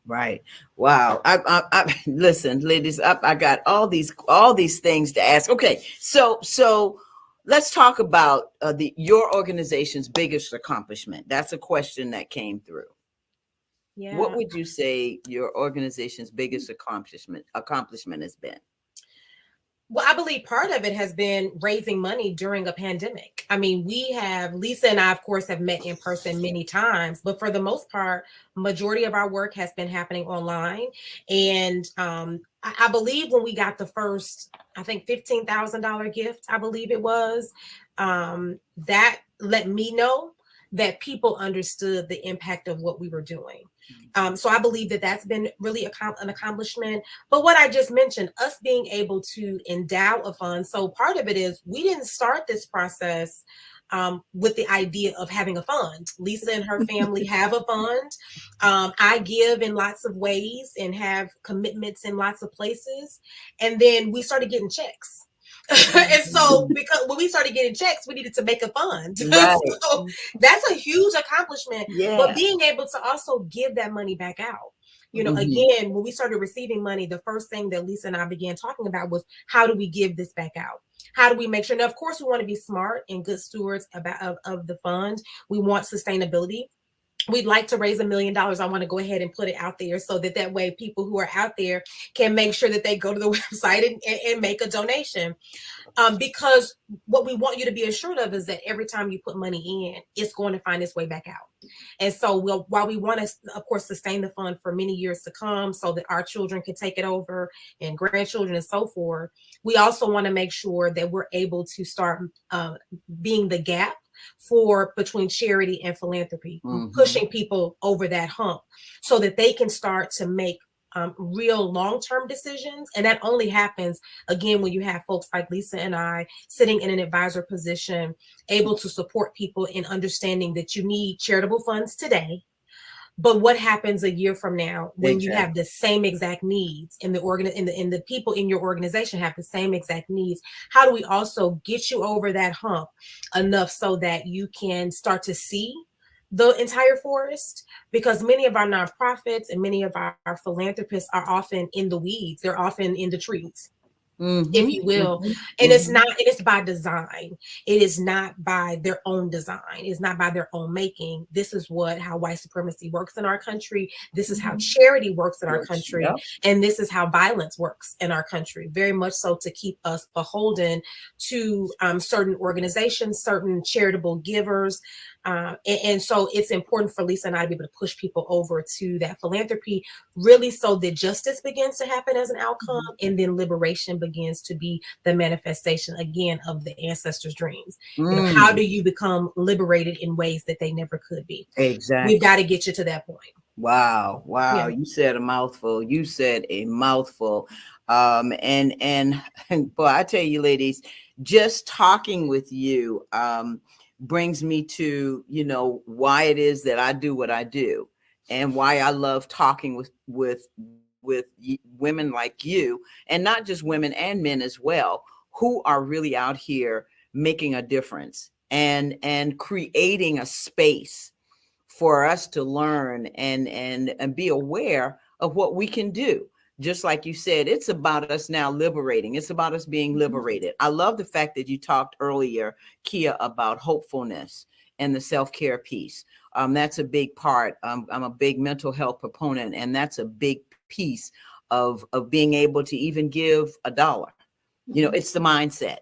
Wow. I listen, ladies, I got all these things to ask. Okay. So let's talk about your organization's biggest accomplishment. That's a question that came through. Yeah. What would you say your organization's biggest accomplishment has been? Well, I believe part of it has been raising money during a pandemic. I mean, Lisa and I, of course, have met in person many times, but for the most part, majority of our work has been happening online. And I believe when we got the first, I think $15,000 gift, I believe it was, that let me know that people understood the impact of what we were doing. So I believe that that's been really an accomplishment. But what I just mentioned, us being able to endow a fund. So part of it is we didn't start this process with the idea of having a fund. Lisa and her family have a fund. I give in lots of ways and have commitments in lots of places. And then we started getting checks. And so because when we started getting checks, we needed to make a fund. Right. So that's a huge accomplishment. Yeah. But being able to also give that money back out. Again, when we started receiving money, the first thing that Lisa and I began talking about was, how do we give this back out? How do we make sure? Now, of course, we want to be smart and good stewards of the fund. We want sustainability. We'd like to raise $1 million. I want to go ahead and put it out there so that way people who are out there can make sure that they go to the website and make a donation. Because what we want you to be assured of is that every time you put money in, it's going to find its way back out. And so while we want to, of course, sustain the fund for many years to come so that our children can take it over and grandchildren and so forth, we also want to make sure that we're able to start being the gap between charity and philanthropy, pushing people over that hump so that they can start to make real long-term decisions. And that only happens, again, when you have folks like Lisa and I sitting in an advisor position, able to support people in understanding that you need charitable funds today. But what happens a year from now when you have the same exact needs and the people in your organization have the same exact needs? How do we also get you over that hump enough so that you can start to see the entire forest? Because many of our nonprofits and many of our philanthropists are often in the weeds. They're often in the trees. If you will. And it's by design. It is not by their own design. It's not by their own making. This is how white supremacy works in our country. This is how charity works in our country. Yep. And this is how violence works in our country. Very much so, to keep us beholden to certain organizations, certain charitable givers. And so it's important for Lisa and I to be able to push people over to that philanthropy, really, so that justice begins to happen as an outcome, and then liberation begins to be the manifestation again of the ancestors' dreams. How do you become liberated in ways that they never could be? Exactly. We've got to get you to that point. Wow. Yeah. You said a mouthful. And boy, I tell you, ladies, just talking with you brings me to, why it is that I do what I do, and why I love talking with women like you, and not just women and men as well, who are really out here making a difference and creating a space for us to learn and be aware of what we can do. Just like you said, it's about us now liberating. It's about us being liberated. I love the fact that you talked earlier, Kia, about hopefulness and the self-care piece. That's a big part. I'm a big mental health proponent, and that's a big piece of being able to even give $1. You know, it's the mindset.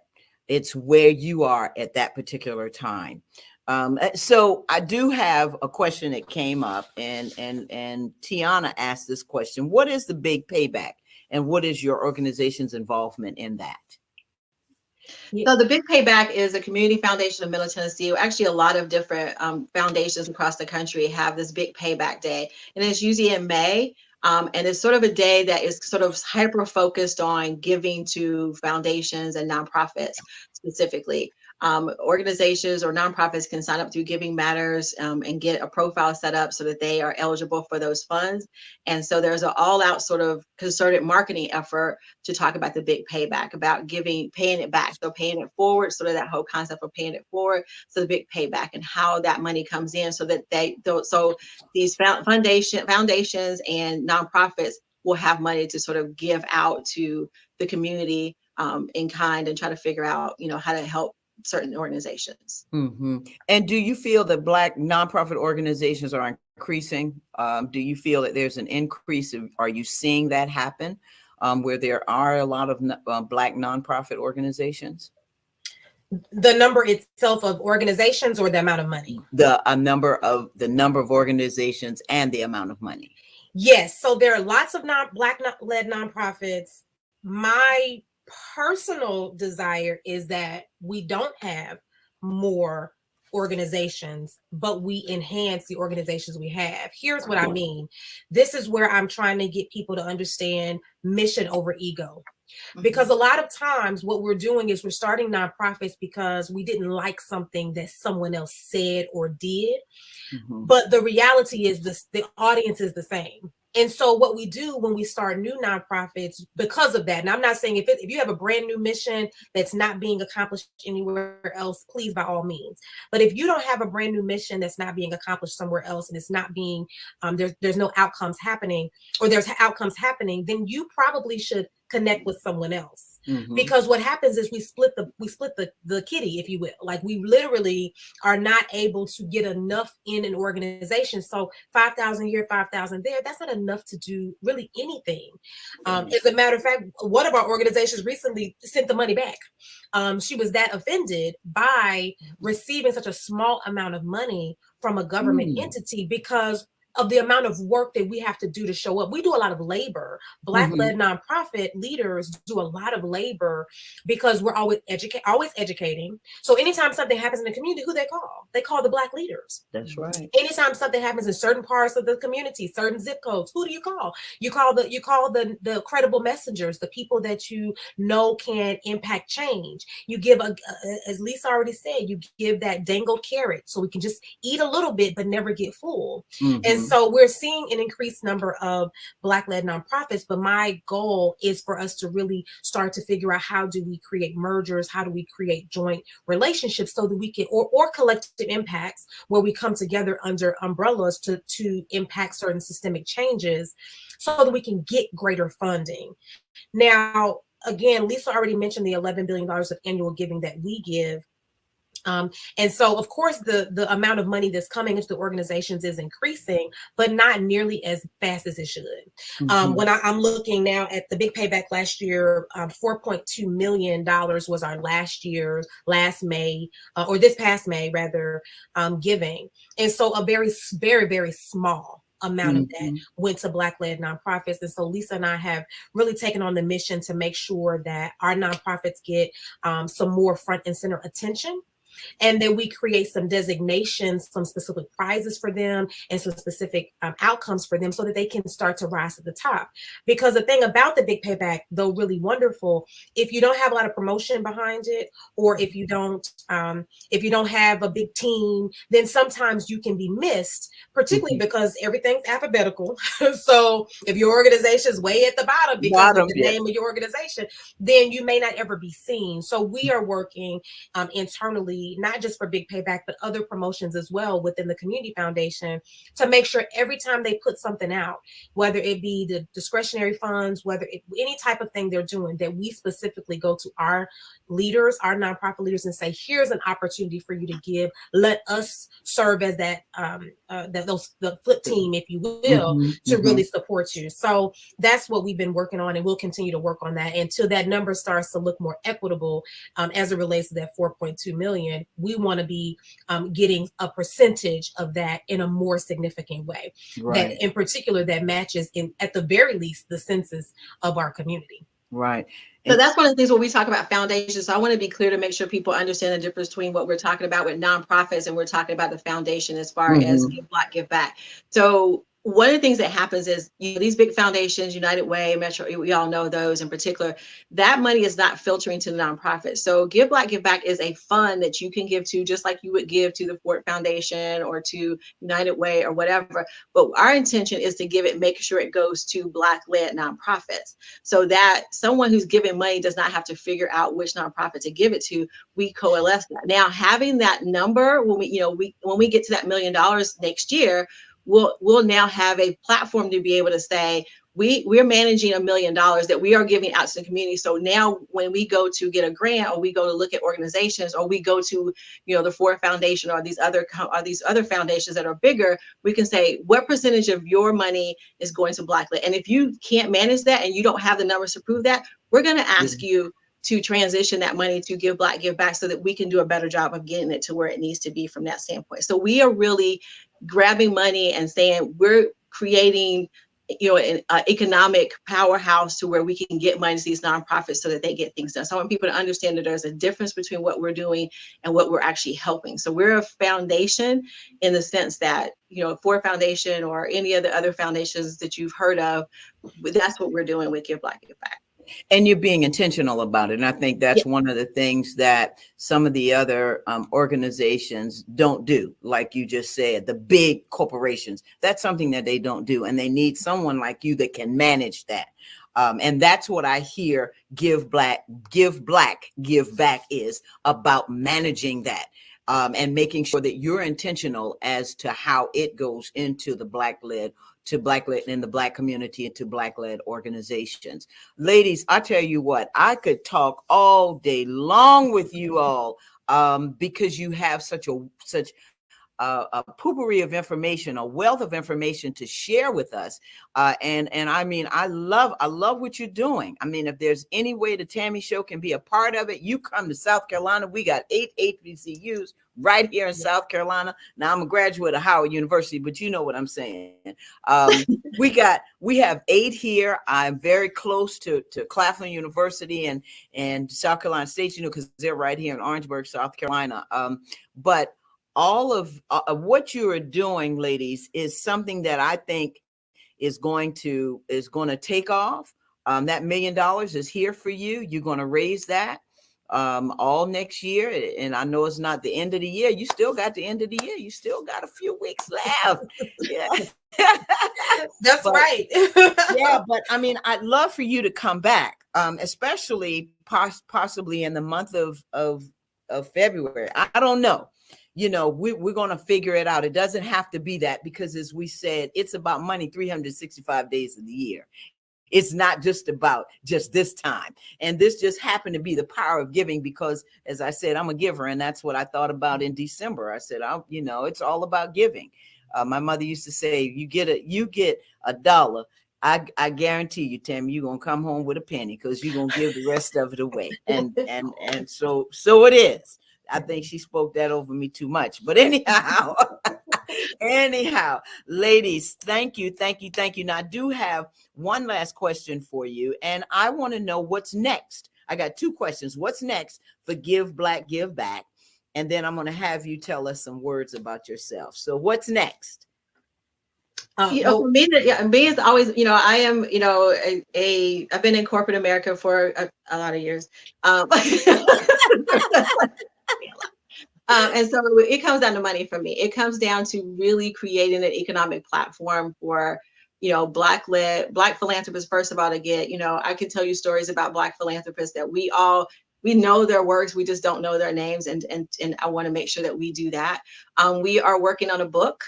It's where you are at that particular time. So I do have a question that came up, and Tiana asked this question: what is the big payback, and what is your organization's involvement in that? So the Big Payback is a community foundation of Middle Tennessee. Actually, a lot of different foundations across the country have this Big Payback Day, and it's usually in May. And it's sort of a day that is sort of hyper focused on giving to foundations and nonprofits specifically. Organizations or nonprofits can sign up through Giving Matters and get a profile set up so that they are eligible for those funds. And so there's an all-out sort of concerted marketing effort to talk about the big payback, about giving, paying it back. So paying it forward, sort of that whole concept of paying it forward. So the big payback and how that money comes in, so that so these foundations and nonprofits will have money to sort of give out to the community in kind, and try to figure out, how to help certain organizations. Mm-hmm. And do you feel that Black nonprofit organizations are increasing? Do you feel that there's an increase? Are you seeing that happen where there are a lot of Black nonprofit organizations? The number itself of organizations, or the amount of money? The number of organizations and the amount of money. Yes. So there are lots of Black-led nonprofits. My personal desire is that we don't have more organizations, but we enhance the organizations we have. Here's what I mean. This is where I'm trying to get people to understand mission over ego. Because a lot of times what we're doing is we're starting nonprofits because we didn't like something that someone else said or did. Mm-hmm. But the reality is the audience is the same. And so what we do when we start new nonprofits, because of that, and I'm not saying if you have a brand new mission that's not being accomplished anywhere else, please, by all means. But if you don't have a brand new mission that's not being accomplished somewhere else, and it's not being, there's no outcomes happening, or there's outcomes happening, then you probably should connect with someone else. Mm-hmm. Because what happens is we split the kitty, if you will. Like, we literally are not able to get enough in an organization. So 5,000 here, 5,000 there, that's not enough to do really anything. As a matter of fact, one of our organizations recently sent the money back. She was that offended by receiving such a small amount of money from a government entity, because of the amount of work that we have to do to show up. We do a lot of labor. Black-led nonprofit leaders do a lot of labor because we're always educating. So anytime something happens in the community, who they call? They call the Black leaders. That's right. Anytime something happens in certain parts of the community, certain zip codes, who do you call? You call the credible messengers, the people that you know can impact change. You give as Lisa already said, you give that dangled carrot so we can just eat a little bit but never get full. Mm-hmm. And so we're seeing an increased number of Black-led nonprofits, but my goal is for us to really start to figure out, how do we create mergers? How do we create joint relationships so that we can, or collective impacts, where we come together under umbrellas to impact certain systemic changes so that we can get greater funding. Now, again, Lisa already mentioned the $11 billion of annual giving that we give. And so, of course, the amount of money that's coming into the organizations is increasing, but not nearly as fast as it should. Mm-hmm. When I'm looking now at the big payback last year, $4.2 million was our last May, or this past May, rather, giving. And so a very, very, very small amount of that went to Black-led nonprofits. And so Lisa and I have really taken on the mission to make sure that our nonprofits get some more front and center attention. And then we create some designations, some specific prizes for them, and some specific outcomes for them, so that they can start to rise to the top. Because the thing about the big payback, though really wonderful, if you don't have a lot of promotion behind it, or if you don't have a big team, then sometimes you can be missed, particularly because everything's alphabetical. So if your organization is way at the bottom because of the name of your organization, then you may not ever be seen. So we are working internally, not just for Big Payback, but other promotions as well within the Community Foundation, to make sure every time they put something out, whether it be the discretionary funds, any type of thing they're doing, that we specifically go to our leaders, our nonprofit leaders, and say, here's an opportunity for you to give. Let us serve as that the flip team, if you will, to really support you. So that's what we've been working on, and we'll continue to work on that until that number starts to look more equitable as it relates to that 4.2 million. We want to be getting a percentage of that in a more significant way, that in particular that matches, in at the very least, the census of our community. Right. So that's one of the things when we talk about foundations. So I want to be clear to make sure people understand the difference between what we're talking about with nonprofits and we're talking about the foundation as far as Give Black, Give Back. So one of the things that happens is, you know, these big foundations, United Way, Metro, we all know those in particular, that money is not filtering to the nonprofits. So Give Black, Give Back is a fund that you can give to, just like you would give to the Ford Foundation or to United Way or whatever. But our intention is to give it, make sure it goes to Black-led nonprofits, so that someone who's giving money does not have to figure out which nonprofit to give it to. We coalesce that. Now, having that number, when we get to that $1 million next year, we'll now have a platform to be able to say, we're managing $1 million that we are giving out to the community. So now when we go to get a grant, or we go to look at organizations, or we go to, you know, the Ford Foundation or these other foundations that are bigger, we can say, what percentage of your money is going to Black-led? And if you can't manage that and you don't have the numbers to prove that, we're going to ask you to transition that money to Give Black, Give Back, so that we can do a better job of getting it to where it needs to be from that standpoint. So we are really grabbing money and saying we're creating, you know, an economic powerhouse to where we can get money to these nonprofits so that they get things done. So I want people to understand that there's a difference between what we're doing and what we're actually helping. So we're a foundation in the sense that, you know, Ford Foundation or any of the other foundations that you've heard of, that's what we're doing with Give Black, Give Back. And you're being intentional about it. And I think that's one of the things that some of the other organizations don't do. Like you just said, the big corporations, that's something that they don't do. And they need someone like you that can manage that. And that's what I hear Give Black, Give Back is about, managing that. And making sure that you're intentional as to how it goes into the Black-led in the Black community, and to Black-led organizations. Ladies, I tell you what, I could talk all day long with you all, because you have such a poopery of information, a wealth of information to share with us. And I mean, I love what you're doing. I mean, if there's any way the Tammy Show can be a part of it, you come to South Carolina. We got 8 HBCUs right here in South Carolina. Now, I'm a graduate of Howard University, but you know what I'm saying. We have 8 here. I'm very close to Claflin University and South Carolina State, you know, because they're right here in Orangeburg, South Carolina. But all of what you are doing, ladies, is something that I think is going to take off. That $1 million is here for you. You're going to raise that all next year. And I know it's not the end of the year. You still got the end of the year. You still got a few weeks left. Yeah. That's right. Yeah, but I mean, I'd love for you to come back, especially possibly in the month of February. I don't know. You know, we're going to figure it out. It doesn't have to be that, because as we said, it's about money 365 days of the year. It's not just about just this time. And this just happened to be the power of giving, because as I said, I'm a giver. And that's what I thought about in December. I said, you know, it's all about giving. My mother used to say, you get $1. I guarantee you, Tammy, you're going to come home with a penny, because you're going to give the rest of it away. And so it is. I think she spoke that over me too much. But anyhow, ladies, thank you. Now, I do have one last question for you, and I want to know what's next. I got 2 questions. What's next for Give Black, Give Back? And then I'm going to have you tell us some words about yourself. So what's next? You know, for me, me is always, you know, I am, you know, I've been in corporate America for a lot of years. And so it comes down to money for me. It comes down to really creating an economic platform for, you know, Black philanthropists, first of all, to get, you know, I can tell you stories about Black philanthropists that we know their works, we just don't know their names. And I want to make sure that we do that. We are working on a book.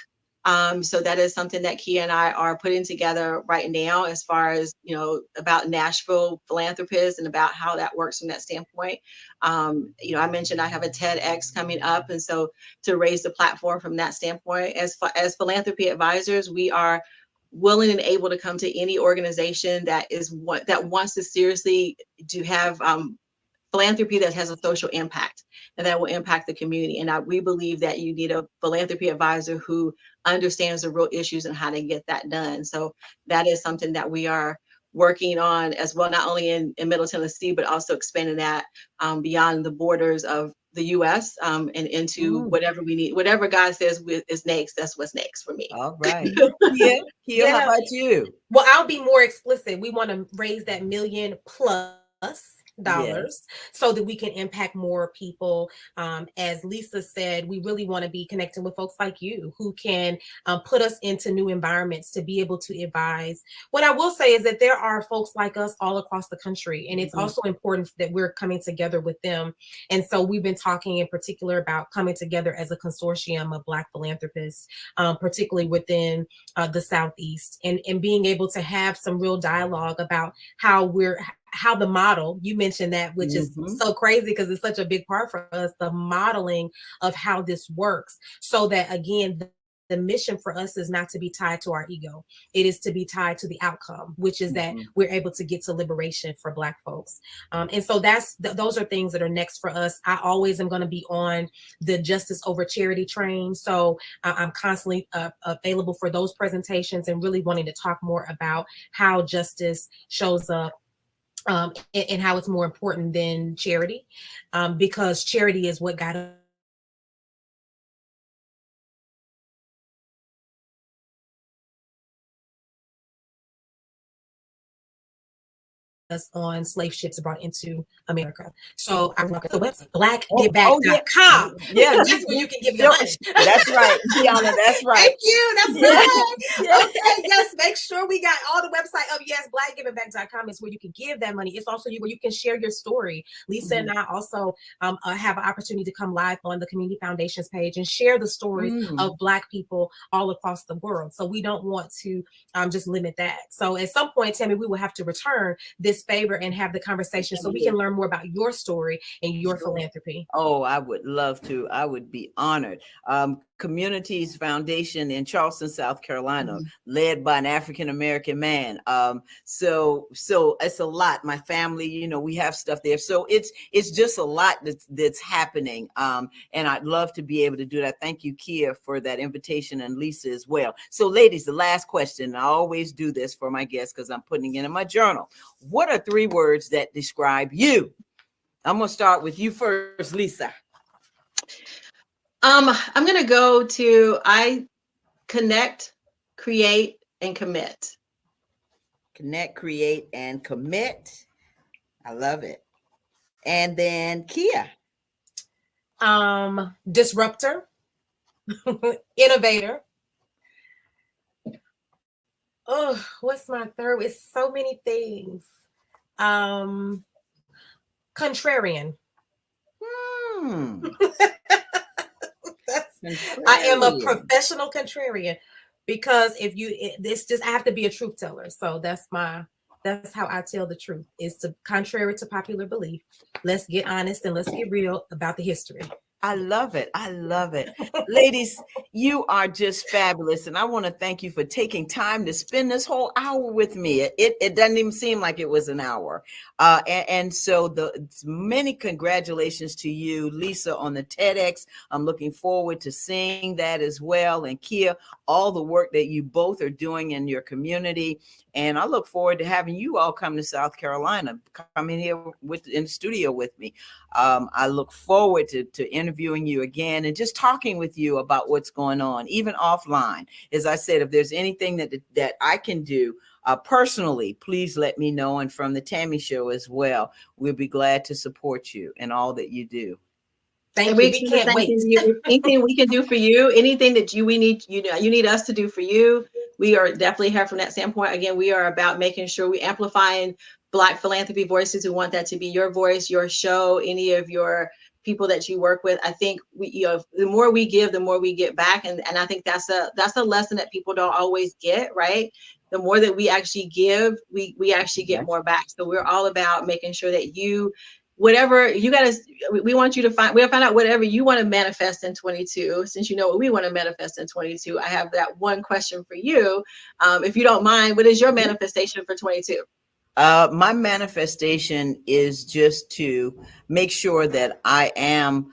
So that is something that Kia and I are putting together right now, as far as, you know, about Nashville philanthropists and about how that works from that standpoint. You know, I mentioned I have a TEDx coming up, and so to raise the platform from that standpoint, as philanthropy advisors, we are willing and able to come to any organization that wants to seriously do have philanthropy that has a social impact and that will impact the community. And we believe that you need a philanthropy advisor who understands the real issues and how to get that done. So that is something that we are working on as well, not only in Middle Tennessee, but also expanding that beyond the borders of the U.S. And into whatever we need, whatever God says is next. That's what's next for me. All right. Yeah. How about you? Well, I'll be more explicit. We want to raise that $1 million+ dollars so that we can impact more people. As Lisa said, we really want to be connecting with folks like you who can put us into new environments to be able to advise. What I will say is that there are folks like us all across the country, and it's also important that we're coming together with them. And so we've been talking in particular about coming together as a consortium of Black philanthropists, particularly within the Southeast, and being able to have some real dialogue about how the model, you mentioned that, which is so crazy because it's such a big part for us, the modeling of how this works, so that again, the mission for us is not to be tied to our ego. It is to be tied to the outcome, which is that we're able to get to liberation for Black folks. And so those are things that are next for us. I always am going to be on the justice over charity train. So I'm constantly available for those presentations and really wanting to talk more about how justice shows up and how it's more important than charity, because charity is what got us on slave ships brought into America. So I love the website, blackgiveback.com. That's where you can give your money. That's right, Gianna, that's right. Thank you. That's right. Okay, yes, make sure we got all the website up. Yes, blackgiveback.com is where you can give that money. It's also where you can share your story. Lisa and I also have an opportunity to come live on the Community Foundation's page and share the stories of Black people all across the world. So we don't want to just limit that. So at some point, Tammy, we will have to return this favor and have the conversation so we can learn more about your story and your philanthropy. Oh, I would love to. I would be honored. Communities Foundation in Charleston, South Carolina, led by an African-American man. So it's a lot. My family, you know, we have stuff there. So it's just a lot that's happening. And I'd love to be able to do that. Thank you, Kia, for that invitation, and Lisa as well. So ladies, the last question, I always do this for my guests because I'm putting it in my journal. What are 3 words that describe you? I'm going to start with you first, Lisa. I'm going to go to I connect, create, and commit. Connect, create, and commit. I love it. And then Kia. Disruptor, innovator. Oh, what's my third? It's so many things. Contrarian. I am a professional contrarian, because I have to be a truth teller. So that's how I tell the truth, is to contrary to popular belief. Let's get honest and let's get real about the history. I love it. I love it. Ladies, you are just fabulous. And I want to thank you for taking time to spend this whole hour with me. It doesn't even seem like it was an hour. And so many congratulations to you, Lisa, on the TEDx. I'm looking forward to seeing that as well. And Kia, all the work that you both are doing in your community. And I look forward to having you all come to South Carolina, come in here in the studio with me. I look forward to interviewing you again and just talking with you about what's going on, even offline. As I said, if there's anything that I can do personally, please let me know. And from the Tammy Show as well, we'll be glad to support you in all that you do. Thank you. We can't wait. Anything we can do for you, anything that you need us to do for you, we are definitely here from that standpoint. Again, we are about making sure we amplifying Black philanthropy voices who want that to be your voice, your show, any of your people that you work with. I think the more we give, the more we get back. And I think that's a lesson that people don't always get, right? The more that we actually give, we actually get more back. So we're all about making sure that whatever you got to, we want you to we'll find out whatever you want to manifest in 22. Since you know what we want to manifest in 22, I have that one question for you. If you don't mind, what is your manifestation for 22? My manifestation is just to make sure that I am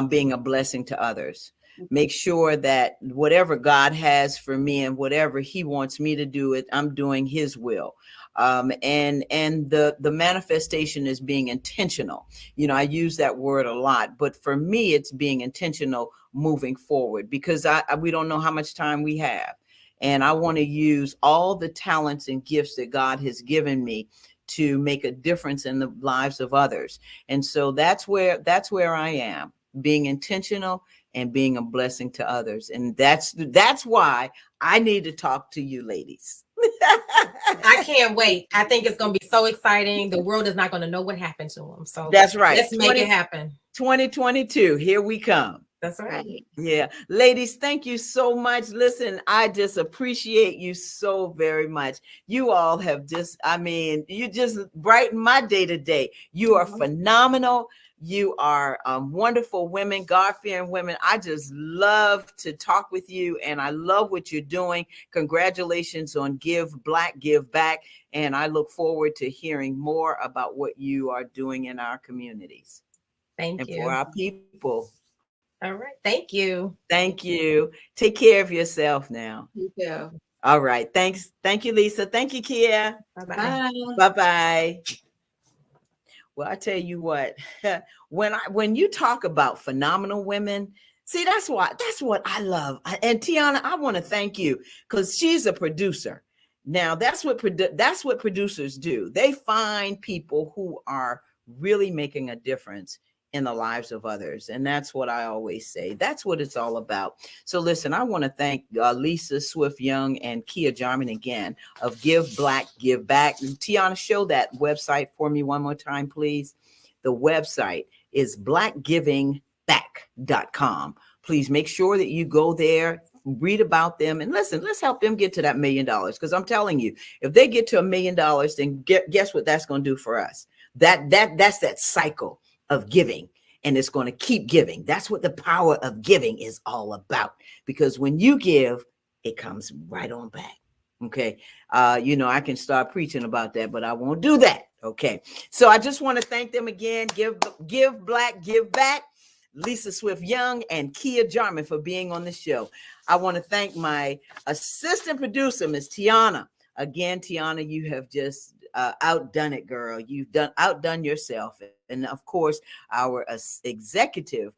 being a blessing to others. Make sure that whatever God has for me and whatever He wants me to do, I'm doing His will. And the manifestation is being intentional. You know, I use that word a lot, but for me, it's being intentional moving forward, because we don't know how much time we have. And I want to use all the talents and gifts that God has given me to make a difference in the lives of others. And so that's where I am, being intentional and being a blessing to others. And that's why I need to talk to you ladies. I can't wait. I think it's going to be so exciting. The world is not going to know what happened to them. So that's right. Let's make it happen. 2022, here we come. That's right. Yeah. Ladies, thank you so much. Listen, I just appreciate you so very much. You all have you just brighten my day to day. You are phenomenal. You are wonderful women, God-fearing women. I just love to talk with you, and I love what you're doing. Congratulations on Give Black, Give Back. And I look forward to hearing more about what you are doing in our communities. Thank you. For our people. All right. Thank you. Thank you. Take care of yourself now. You too. All right. Thanks. Thank you, Lisa. Thank you, Kia. Bye-bye. Bye-bye. Well, I tell you what, when you talk about phenomenal women, see, that's what I love. And Tiana, I want to thank you, because she's a producer. Now, that's what producers do. They find people who are really making a difference in the lives of others. And that's what I always say. That's what it's all about. So listen, I want to thank Lisa Swift Young and Kia Jarman again of Give Black, Give Back. Tiana, show that website for me one more time, please. The website is blackgivingback.com. Please make sure that you go there, read about them, and listen, let's help them get to that $1 million. Because I'm telling you, if they get to $1 million, then guess what that's going to do for us? That's that cycle of giving, and it's going to keep giving. That's what the power of giving is all about, because when you give, it comes right on back. Okay. I can start preaching about that, but I won't do that. Okay. So I just want to thank them again. Give Black, Give Back. Lisa Swift Young and Kia Jarman for being on the show. I want to thank my assistant producer, Miss Tiana. Again, Tiana, you have just outdone it, girl. You've outdone yourself. And of course, our executive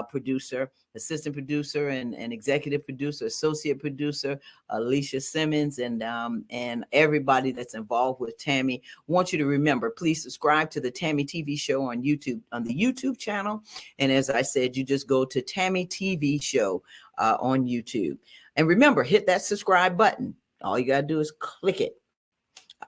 producer, assistant producer, and executive producer, associate producer, Alicia Simmons, and everybody that's involved with Tammy. Want you to remember, please subscribe to the Tammy TV show on YouTube, on the YouTube channel. And as I said, you just go to Tammy TV show on YouTube. And remember, hit that subscribe button. All you got to do is click it.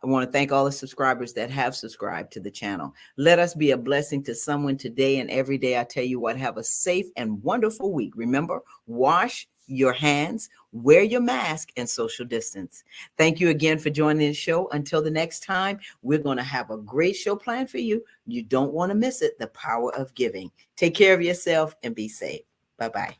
I want to thank all the subscribers that have subscribed to the channel. Let us be a blessing to someone today and every day. I tell you what, have a safe and wonderful week. Remember, wash your hands, wear your mask, and social distance. Thank you again for joining the show. Until the next time, we're going to have a great show planned for you. You don't want to miss it. The power of giving. Take care of yourself and be safe. Bye-bye.